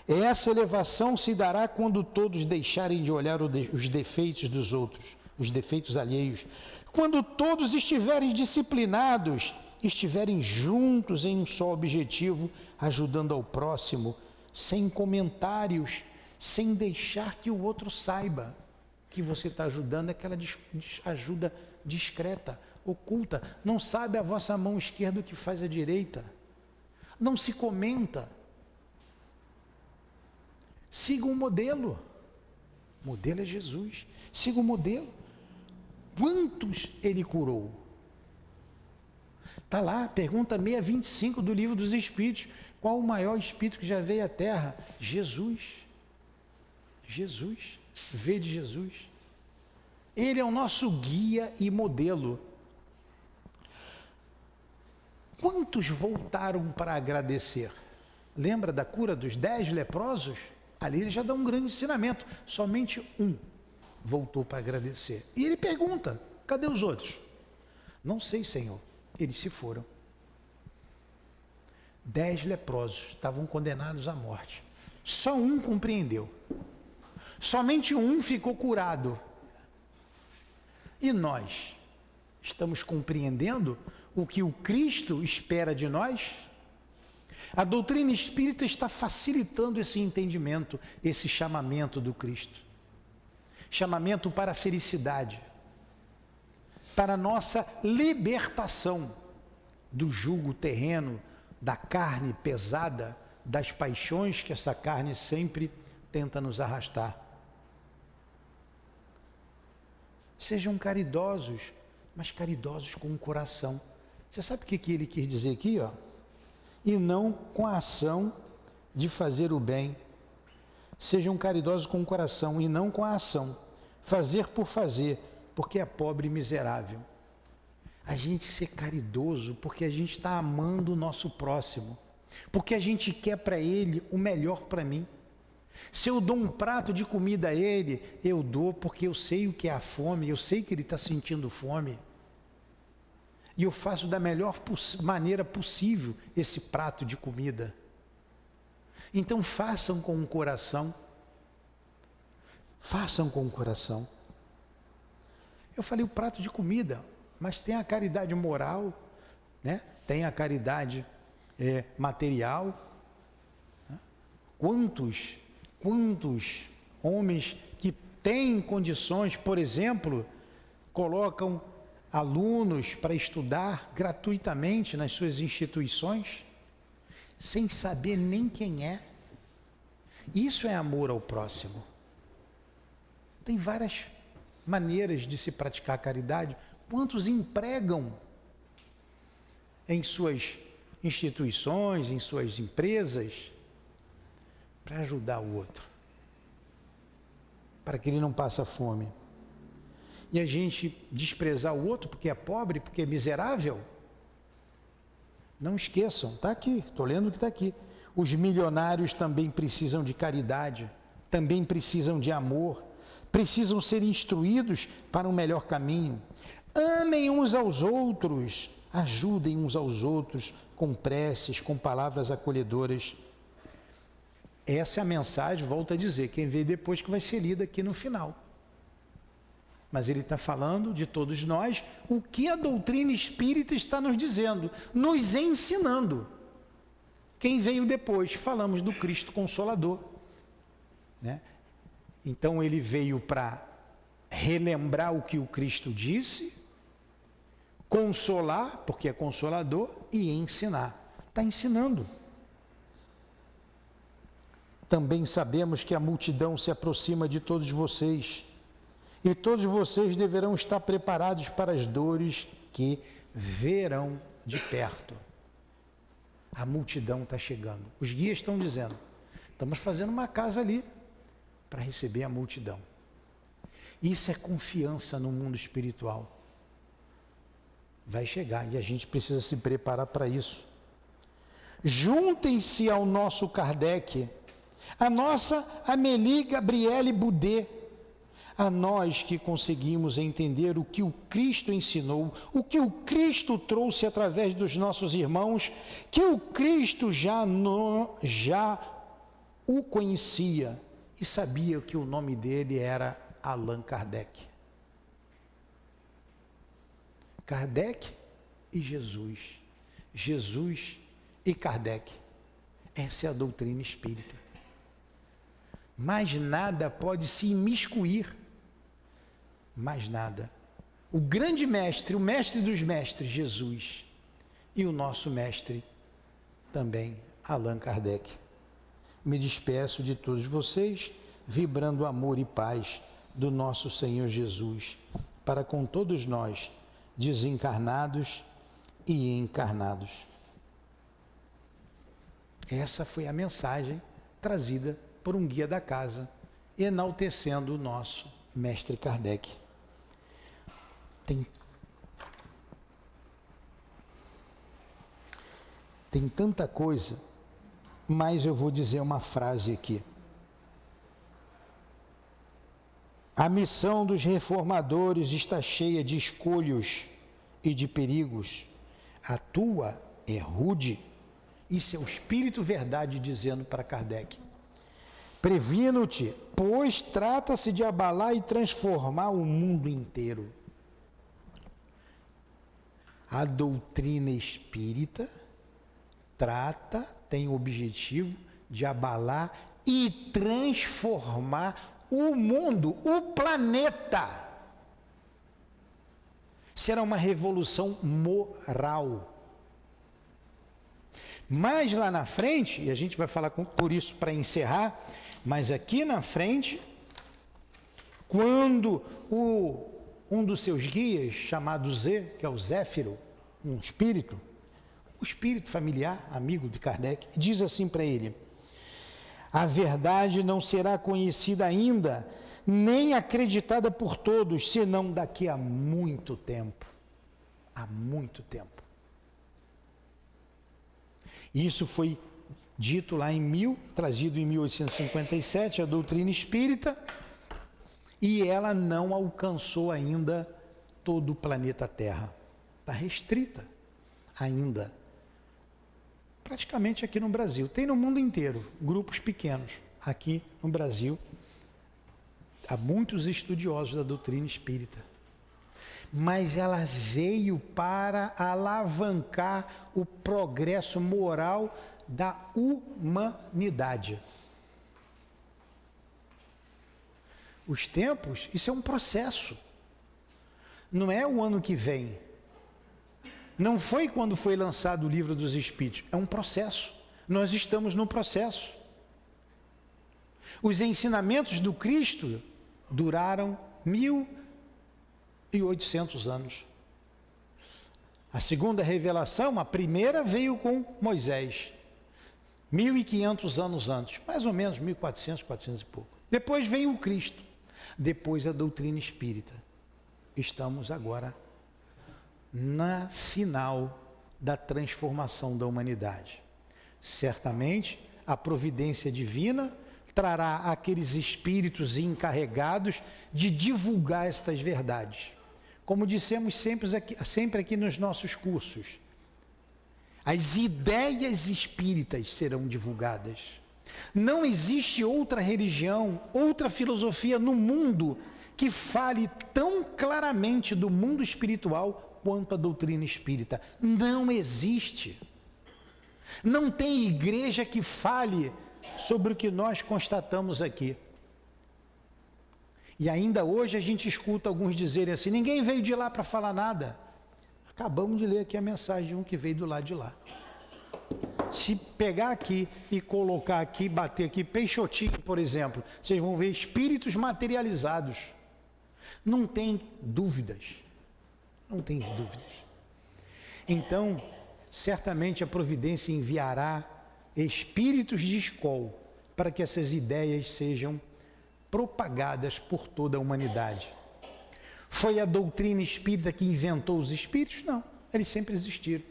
Essa elevação se dará quando todos deixarem de olhar os defeitos dos outros, os defeitos alheios. Quando todos estiverem disciplinados, estiverem juntos em um só objetivo, ajudando ao próximo, sem comentários, sem deixar que o outro saiba que você está ajudando, é aquela ajuda discreta, oculta. Não sabe a vossa mão esquerda o que faz a direita. Não se comenta. Siga um modelo. O modelo é Jesus. Siga o modelo. Quantos ele curou? Está lá, pergunta 625 do Livro dos Espíritos. Qual o maior espírito que já veio à Terra? Jesus. Jesus. Vede Jesus. Ele é o nosso guia e modelo. Quantos voltaram para agradecer? Lembra da cura dos 10 leprosos? Ali ele já dá um grande ensinamento. Somente um voltou para agradecer. E ele pergunta, cadê os outros? Não sei, Senhor. Eles se foram. 10 leprosos estavam condenados à morte. Só um compreendeu. Somente um ficou curado. E nós estamos compreendendo o que o Cristo espera de nós? A doutrina espírita está facilitando esse entendimento, esse chamamento do Cristo. Chamamento para a felicidade, para a nossa libertação do jugo terreno, da carne pesada, das paixões que essa carne sempre tenta nos arrastar. Sejam caridosos, mas caridosos com o coração. Você sabe o que ele quis dizer aqui, ó? E não com a ação de fazer o bem. Sejam caridosos com o coração e não com a ação. Fazer por fazer, porque é pobre e miserável. A gente ser caridoso porque a gente está amando o nosso próximo. Porque a gente quer para ele o melhor para mim. Se eu dou um prato de comida a ele, eu dou porque eu sei o que é a fome, eu sei que ele está sentindo fome. E eu faço da melhor maneira possível esse prato de comida. Então façam com o coração. Façam com o coração. Eu falei o prato de comida, mas tem a caridade moral, né? Tem a caridade material. Né? Quantos homens que têm condições, por exemplo, colocam alunos para estudar gratuitamente nas suas instituições, sem saber nem quem é. Isso é amor ao próximo. Tem várias maneiras de se praticar a caridade. Quantos empregam em suas instituições, em suas empresas, para ajudar o outro, para que ele não passe fome. E a gente desprezar o outro porque é pobre, porque é miserável? Não esqueçam, está aqui, estou lendo o que está aqui. Os milionários também precisam de caridade, também precisam de amor, precisam ser instruídos para um melhor caminho. Amem uns aos outros, ajudem uns aos outros com preces, com palavras acolhedoras. Essa é a mensagem, volto a dizer, quem vê depois que vai ser lida aqui no final. Mas ele está falando de todos nós, o que a doutrina espírita está nos dizendo, nos ensinando. Quem veio depois? Falamos do Cristo Consolador, né? Então ele veio para relembrar o que o Cristo disse, consolar, porque é consolador, e ensinar. Está ensinando. Também sabemos que a multidão se aproxima de todos vocês, e todos vocês deverão estar preparados para as dores que verão de perto. A multidão está chegando. Os guias estão dizendo, estamos fazendo uma casa ali para receber a multidão. Isso é confiança no mundo espiritual. Vai chegar e a gente precisa se preparar para isso. Juntem-se ao nosso Kardec, a nossa Amélie Gabriele Boudet, a nós que conseguimos entender o que o Cristo ensinou, o que o Cristo trouxe através dos nossos irmãos, que o Cristo já o conhecia e sabia que o nome dele era Allan Kardec. Kardec e Jesus, Jesus e Kardec. Essa é a doutrina espírita. Mais nada pode se imiscuir, mais nada. O grande mestre, o mestre dos mestres, Jesus, e o nosso mestre também, Allan Kardec. Me despeço de todos vocês, vibrando amor e paz do nosso Senhor Jesus, para com todos nós, desencarnados e encarnados. Essa foi a mensagem trazida por um guia da casa, enaltecendo o nosso mestre Kardec. Tem tanta coisa, mas eu vou dizer uma frase aqui. A missão dos reformadores está cheia de escolhos e de perigos. A tua é rude. Isso é o Espírito Verdade dizendo para Kardec. Previno-te, pois trata-se de abalar e transformar o mundo inteiro. A doutrina espírita tem o objetivo de abalar e transformar o mundo, o planeta. Será uma revolução moral. Mas lá na frente, e a gente vai falar por isso para encerrar, mas aqui na frente, quando um dos seus guias, chamado Zé, que é o Zéfiro, um espírito familiar, amigo de Kardec, diz assim para ele: a verdade não será conhecida ainda, nem acreditada por todos, senão daqui a muito tempo. Há muito tempo. Isso foi dito lá trazido em 1857, a doutrina espírita, e ela não alcançou ainda todo o planeta Terra. Está restrita ainda. Praticamente aqui no Brasil. Tem no mundo inteiro, grupos pequenos. Aqui no Brasil, há muitos estudiosos da doutrina espírita. Mas ela veio para alavancar o progresso moral da humanidade. Os tempos, isso é um processo. Não é o ano que vem. Não foi quando foi lançado o Livro dos Espíritos. É um processo. Nós estamos no processo. Os ensinamentos do Cristo duraram 1800 anos. A segunda revelação, a primeira, veio com Moisés. 1500 anos antes. Mais ou menos 1400, 400 e pouco. Depois veio o Cristo. Depois a doutrina espírita. Estamos agora na final da transformação da humanidade. Certamente, a providência divina trará aqueles espíritos encarregados de divulgar estas verdades. Como dissemos sempre aqui nos nossos cursos, as ideias espíritas serão divulgadas. Não existe outra religião, outra filosofia no mundo que fale tão claramente do mundo espiritual quanto a doutrina espírita. Não existe. Não tem igreja que fale sobre o que nós constatamos aqui. E ainda hoje a gente escuta alguns dizerem assim: ninguém veio de lá para falar nada. Acabamos de ler aqui a mensagem de um que veio do lado de lá. Se pegar aqui e colocar aqui, bater aqui, Peixotinho, por exemplo, vocês vão ver espíritos materializados. Não tem dúvidas. Não tem dúvidas. Então, certamente a providência enviará espíritos de escola para que essas ideias sejam propagadas por toda a humanidade. Foi a doutrina espírita que inventou os espíritos? Não, eles sempre existiram.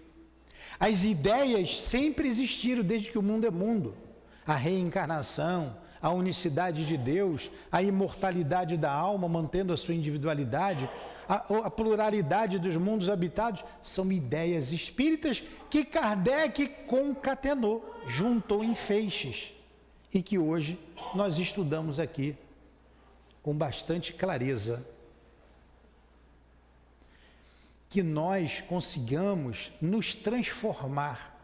As ideias sempre existiram desde que o mundo é mundo. A reencarnação, a unicidade de Deus, a imortalidade da alma, mantendo a sua individualidade, a pluralidade dos mundos habitados, são ideias espíritas que Kardec concatenou, juntou em feixes, e que hoje nós estudamos aqui com bastante clareza. Que nós consigamos nos transformar,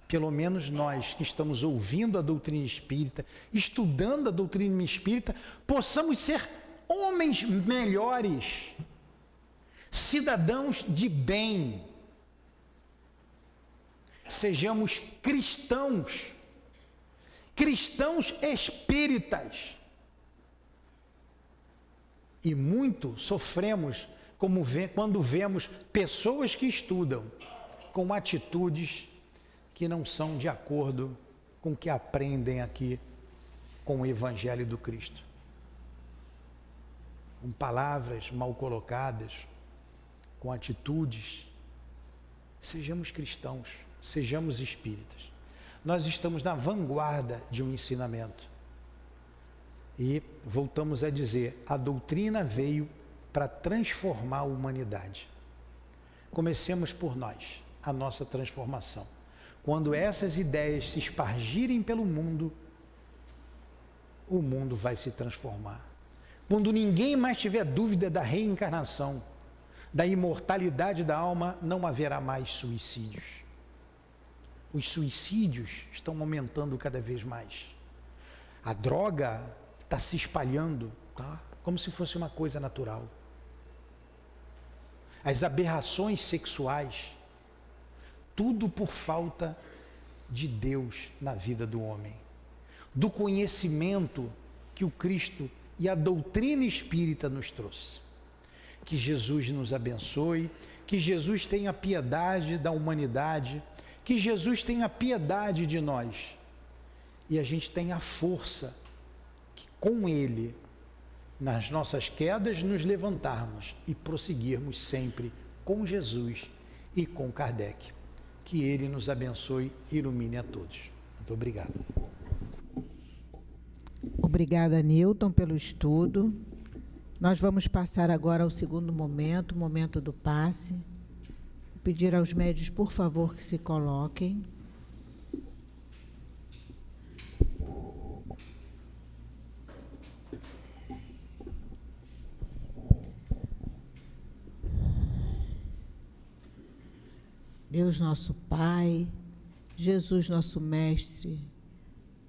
pelo menos nós que estamos ouvindo a doutrina espírita, estudando a doutrina espírita, possamos ser homens melhores, cidadãos de bem, sejamos cristãos espíritas. E muito sofremos quando vemos pessoas que estudam com atitudes que não são de acordo com o que aprendem aqui com o Evangelho do Cristo. Com palavras mal colocadas, com atitudes. Sejamos cristãos, sejamos espíritas. Nós estamos na vanguarda de um ensinamento. E voltamos a dizer, a doutrina veio para transformar a humanidade. Comecemos por nós, a nossa transformação. Quando essas ideias se espargirem pelo mundo, o mundo vai se transformar. Quando ninguém mais tiver dúvida da reencarnação, da imortalidade da alma, não haverá mais suicídios. Os suicídios estão aumentando cada vez mais. A droga está se espalhando, tá? Como se fosse uma coisa natural. As aberrações sexuais, tudo por falta de Deus na vida do homem, do conhecimento que o Cristo e a doutrina espírita nos trouxe. Que Jesus nos abençoe, que Jesus tenha piedade da humanidade, que Jesus tenha piedade de nós e a gente tenha a força que com Ele, nas nossas quedas, nos levantarmos e prosseguirmos sempre com Jesus e com Kardec. Que Ele nos abençoe e ilumine a todos. Muito obrigado. Obrigada, Newton, pelo estudo. Nós vamos passar agora ao segundo momento, o momento do passe. Vou pedir aos médios, por favor, que se coloquem. Deus nosso Pai, Jesus nosso Mestre,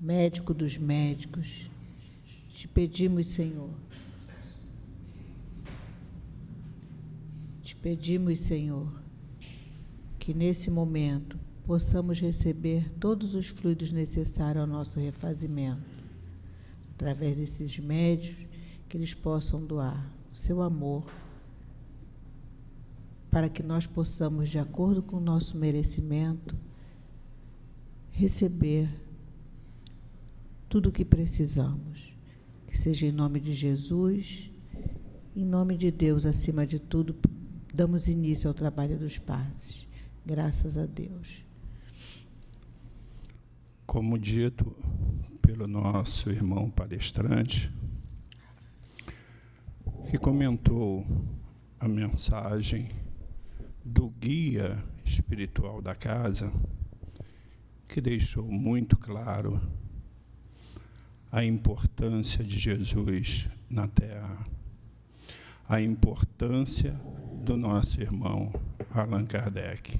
médico dos médicos, te pedimos, Senhor, que nesse momento possamos receber todos os fluidos necessários ao nosso refazimento, através desses médios, que eles possam doar o seu amor, para que nós possamos, de acordo com o nosso merecimento, receber tudo o que precisamos. Que seja em nome de Jesus, em nome de Deus, acima de tudo, damos início ao trabalho dos passes. Graças a Deus. Como dito pelo nosso irmão palestrante, que comentou a mensagem do guia espiritual da casa, que deixou muito claro a importância de Jesus na Terra, a importância do nosso irmão Allan Kardec.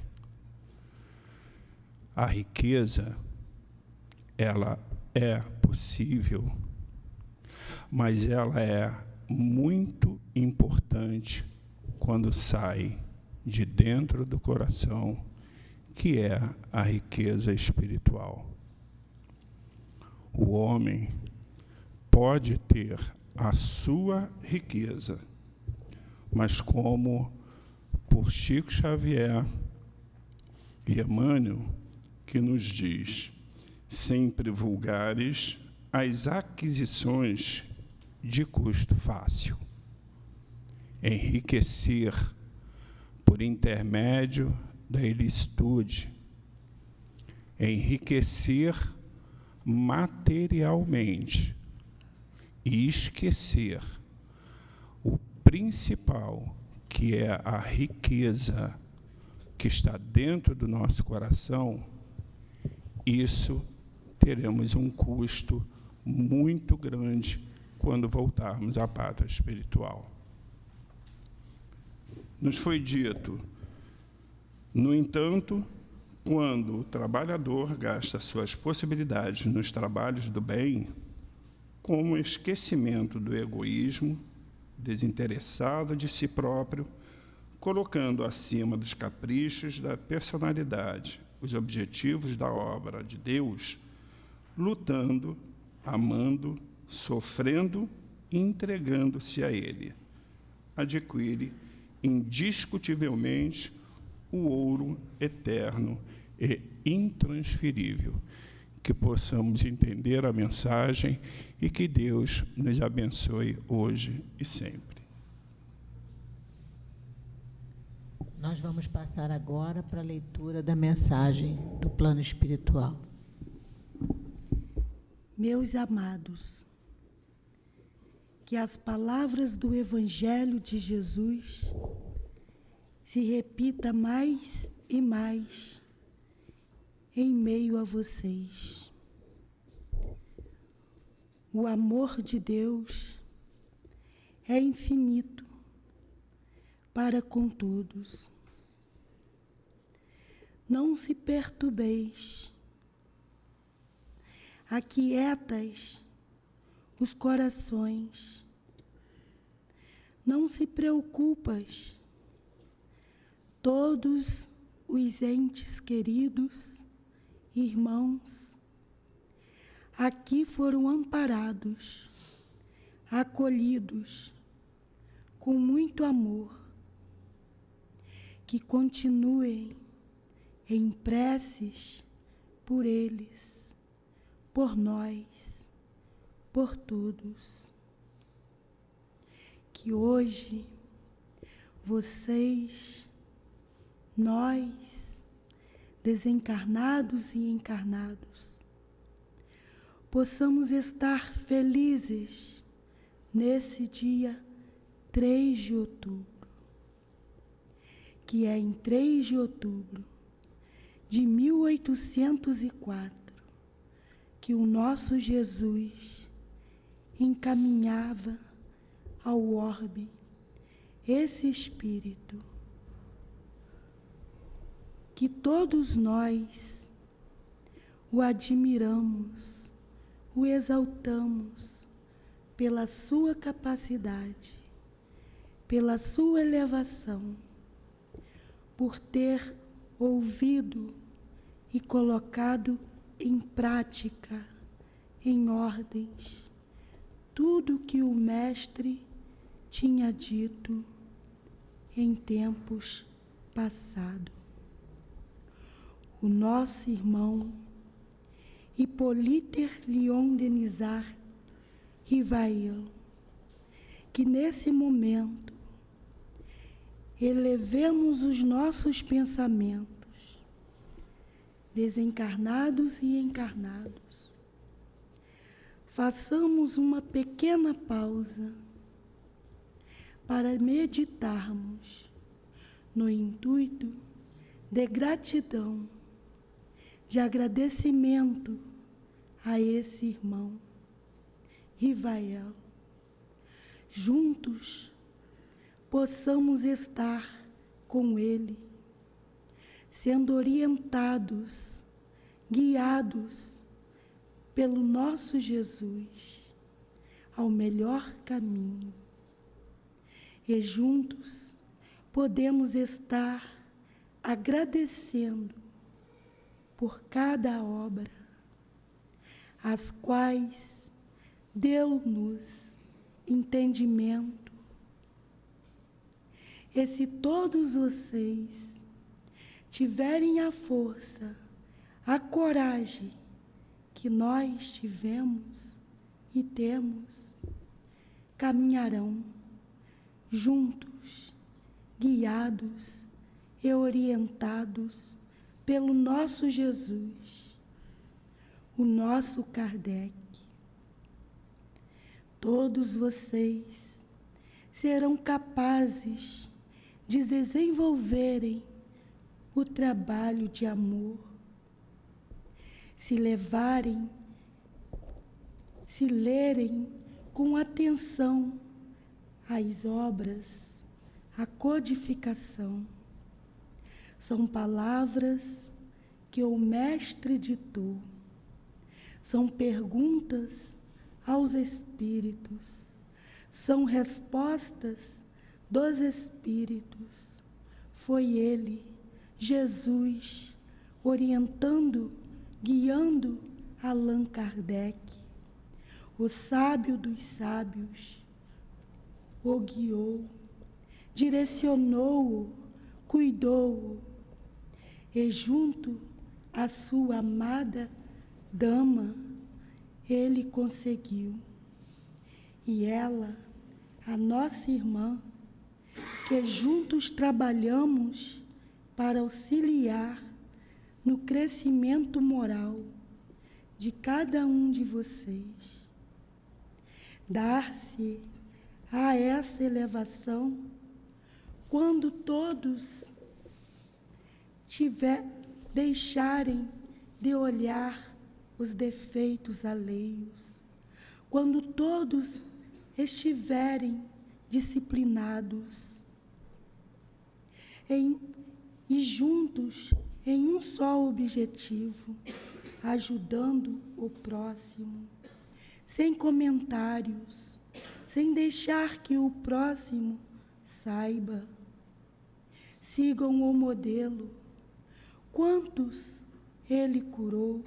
A riqueza, ela é possível, mas ela é muito importante quando sai de dentro do coração, que é a riqueza espiritual. O homem pode ter a sua riqueza, mas como por Chico Xavier e Emmanuel, que nos diz: sempre vulgares as aquisições de custo fácil. Enriquecer por intermédio da ilicitude, enriquecer materialmente e esquecer o principal, que é a riqueza que está dentro do nosso coração, isso teremos um custo muito grande quando voltarmos à pátria espiritual. Nos foi dito, no entanto, quando o trabalhador gasta suas possibilidades nos trabalhos do bem, como esquecimento do egoísmo, desinteressado de si próprio, colocando acima dos caprichos da personalidade os objetivos da obra de Deus, lutando, amando, sofrendo e entregando-se a Ele, adquire indiscutivelmente o ouro eterno e intransferível. Que possamos entender a mensagem e que Deus nos abençoe hoje e sempre. Nós vamos passar agora para a leitura da mensagem do plano espiritual. Meus amados, que as palavras do Evangelho de Jesus se repita mais e mais em meio a vocês. O amor de Deus é infinito para com todos. Não se perturbeis, aquietas os corações, não se preocupas, todos os entes queridos, irmãos, aqui foram amparados, acolhidos, com muito amor, que continuem em preces por eles, por nós, por todos. Que hoje vocês, nós, desencarnados e encarnados, possamos estar felizes nesse dia 3 de outubro, que é em 3 de outubro de 1804 que o nosso Jesus encaminhava ao orbe esse Espírito, que todos nós o admiramos, o exaltamos pela sua capacidade, pela sua elevação, por ter ouvido e colocado em prática, em ordens, tudo que o Mestre tinha dito em tempos passados. O nosso irmão Hippolyte Léon Denisard Rivail, que nesse momento elevemos os nossos pensamentos desencarnados e encarnados, façamos uma pequena pausa para meditarmos no intuito de gratidão, de agradecimento a esse irmão, Rivael. Juntos possamos estar com ele, sendo orientados, guiados pelo nosso Jesus ao melhor caminho. E juntos podemos estar agradecendo por cada obra, as quais deu-nos entendimento. E se todos vocês tiverem a força, a coragem que nós tivemos e temos, caminharão juntos, guiados e orientados pelo nosso Jesus, o nosso Kardec. Todos vocês serão capazes de desenvolverem o trabalho de amor, se lerem com atenção as obras, a codificação. São palavras que o Mestre ditou, são perguntas aos Espíritos, são respostas dos Espíritos. Foi Ele, Jesus, orientando, guiando Allan Kardec, o sábio dos sábios, o guiou, direcionou-o, cuidou-o, e junto à sua amada dama, ele conseguiu. E ela, a nossa irmã, que juntos trabalhamos para auxiliar no crescimento moral de cada um de vocês, dar-se a essa elevação quando todos deixarem de olhar os defeitos alheios, quando todos estiverem disciplinados e juntos em um só objetivo, ajudando o próximo, sem comentários, sem deixar que o próximo saiba. Sigam o modelo. Quantos ele curou?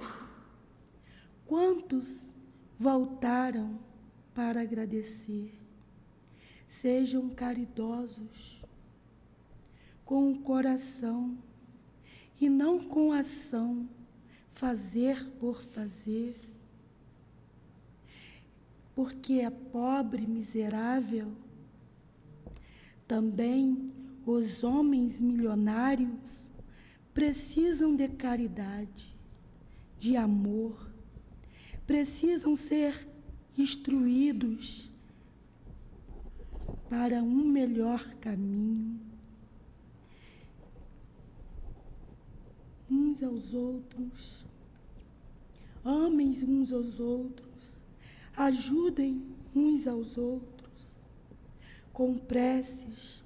Quantos voltaram para agradecer? Sejam caridosos, com o coração, e não com ação, fazer por fazer. Porque é pobre, miserável. Também os homens milionários precisam de caridade, de amor, precisam ser instruídos para um melhor caminho. Uns aos outros, amem uns aos outros, ajudem uns aos outros, com preces,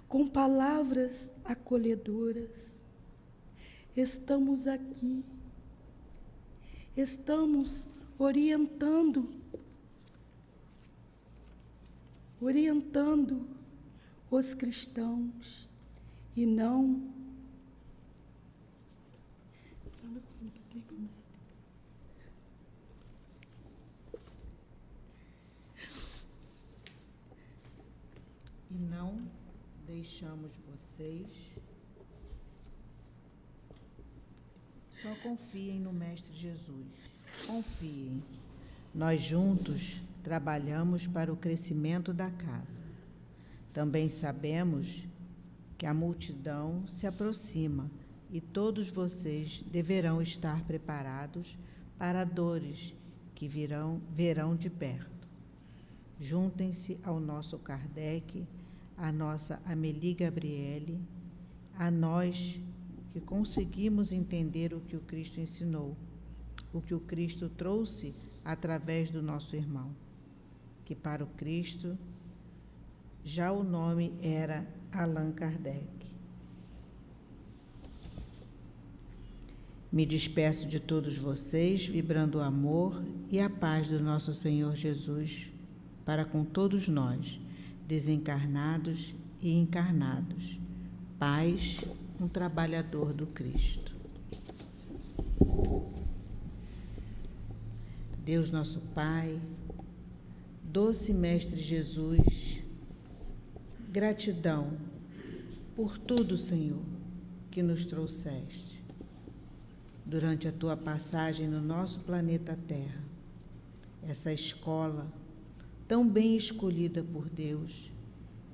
com palavras acolhedoras. Estamos aqui, estamos orientando os cristãos e não deixamos vocês. Só confiem no Mestre Jesus. Confiem. Nós juntos trabalhamos para o crescimento da casa. Também sabemos que a multidão se aproxima e todos vocês deverão estar preparados para dores que verão de perto. Juntem-se ao nosso Kardec, à nossa Amélie Gabriele, a nós que conseguimos entender o que o Cristo ensinou, o que o Cristo trouxe através do nosso irmão, que para o Cristo já o nome era Allan Kardec. Me despeço de todos vocês, vibrando o amor e a paz do nosso Senhor Jesus para com todos nós, desencarnados e encarnados. Paz, um trabalhador do Cristo. Deus nosso Pai, doce Mestre Jesus, gratidão por tudo, Senhor, que nos trouxeste durante a tua passagem no nosso planeta Terra, essa escola tão bem escolhida por Deus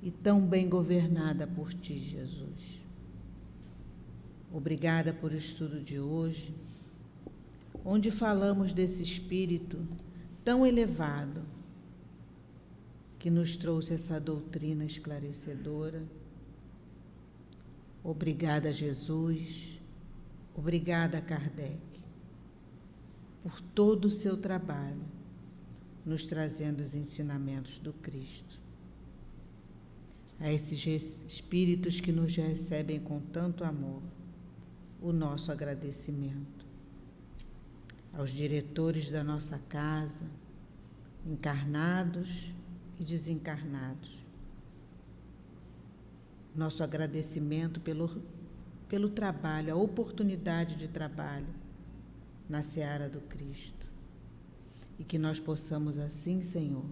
e tão bem governada por ti, Jesus. Obrigada por o estudo de hoje, onde falamos desse espírito tão elevado que nos trouxe essa doutrina esclarecedora. Obrigada, Jesus. Obrigada, Kardec, por todo o seu trabalho, nos trazendo os ensinamentos do Cristo. A esses espíritos que nos recebem com tanto amor, o nosso agradecimento. Aos diretores da nossa casa, encarnados e desencarnados, nosso agradecimento pelo trabalho, a oportunidade de trabalho na seara do Cristo. E que nós possamos assim, Senhor,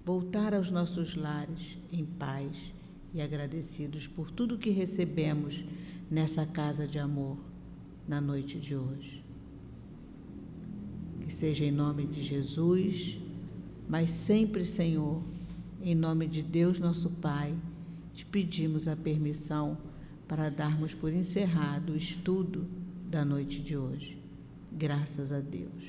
voltar aos nossos lares em paz e agradecidos por tudo que recebemos nessa casa de amor na noite de hoje. Que seja em nome de Jesus, mas sempre, Senhor, em nome de Deus nosso Pai, te pedimos a permissão para darmos por encerrado o estudo da noite de hoje. Graças a Deus.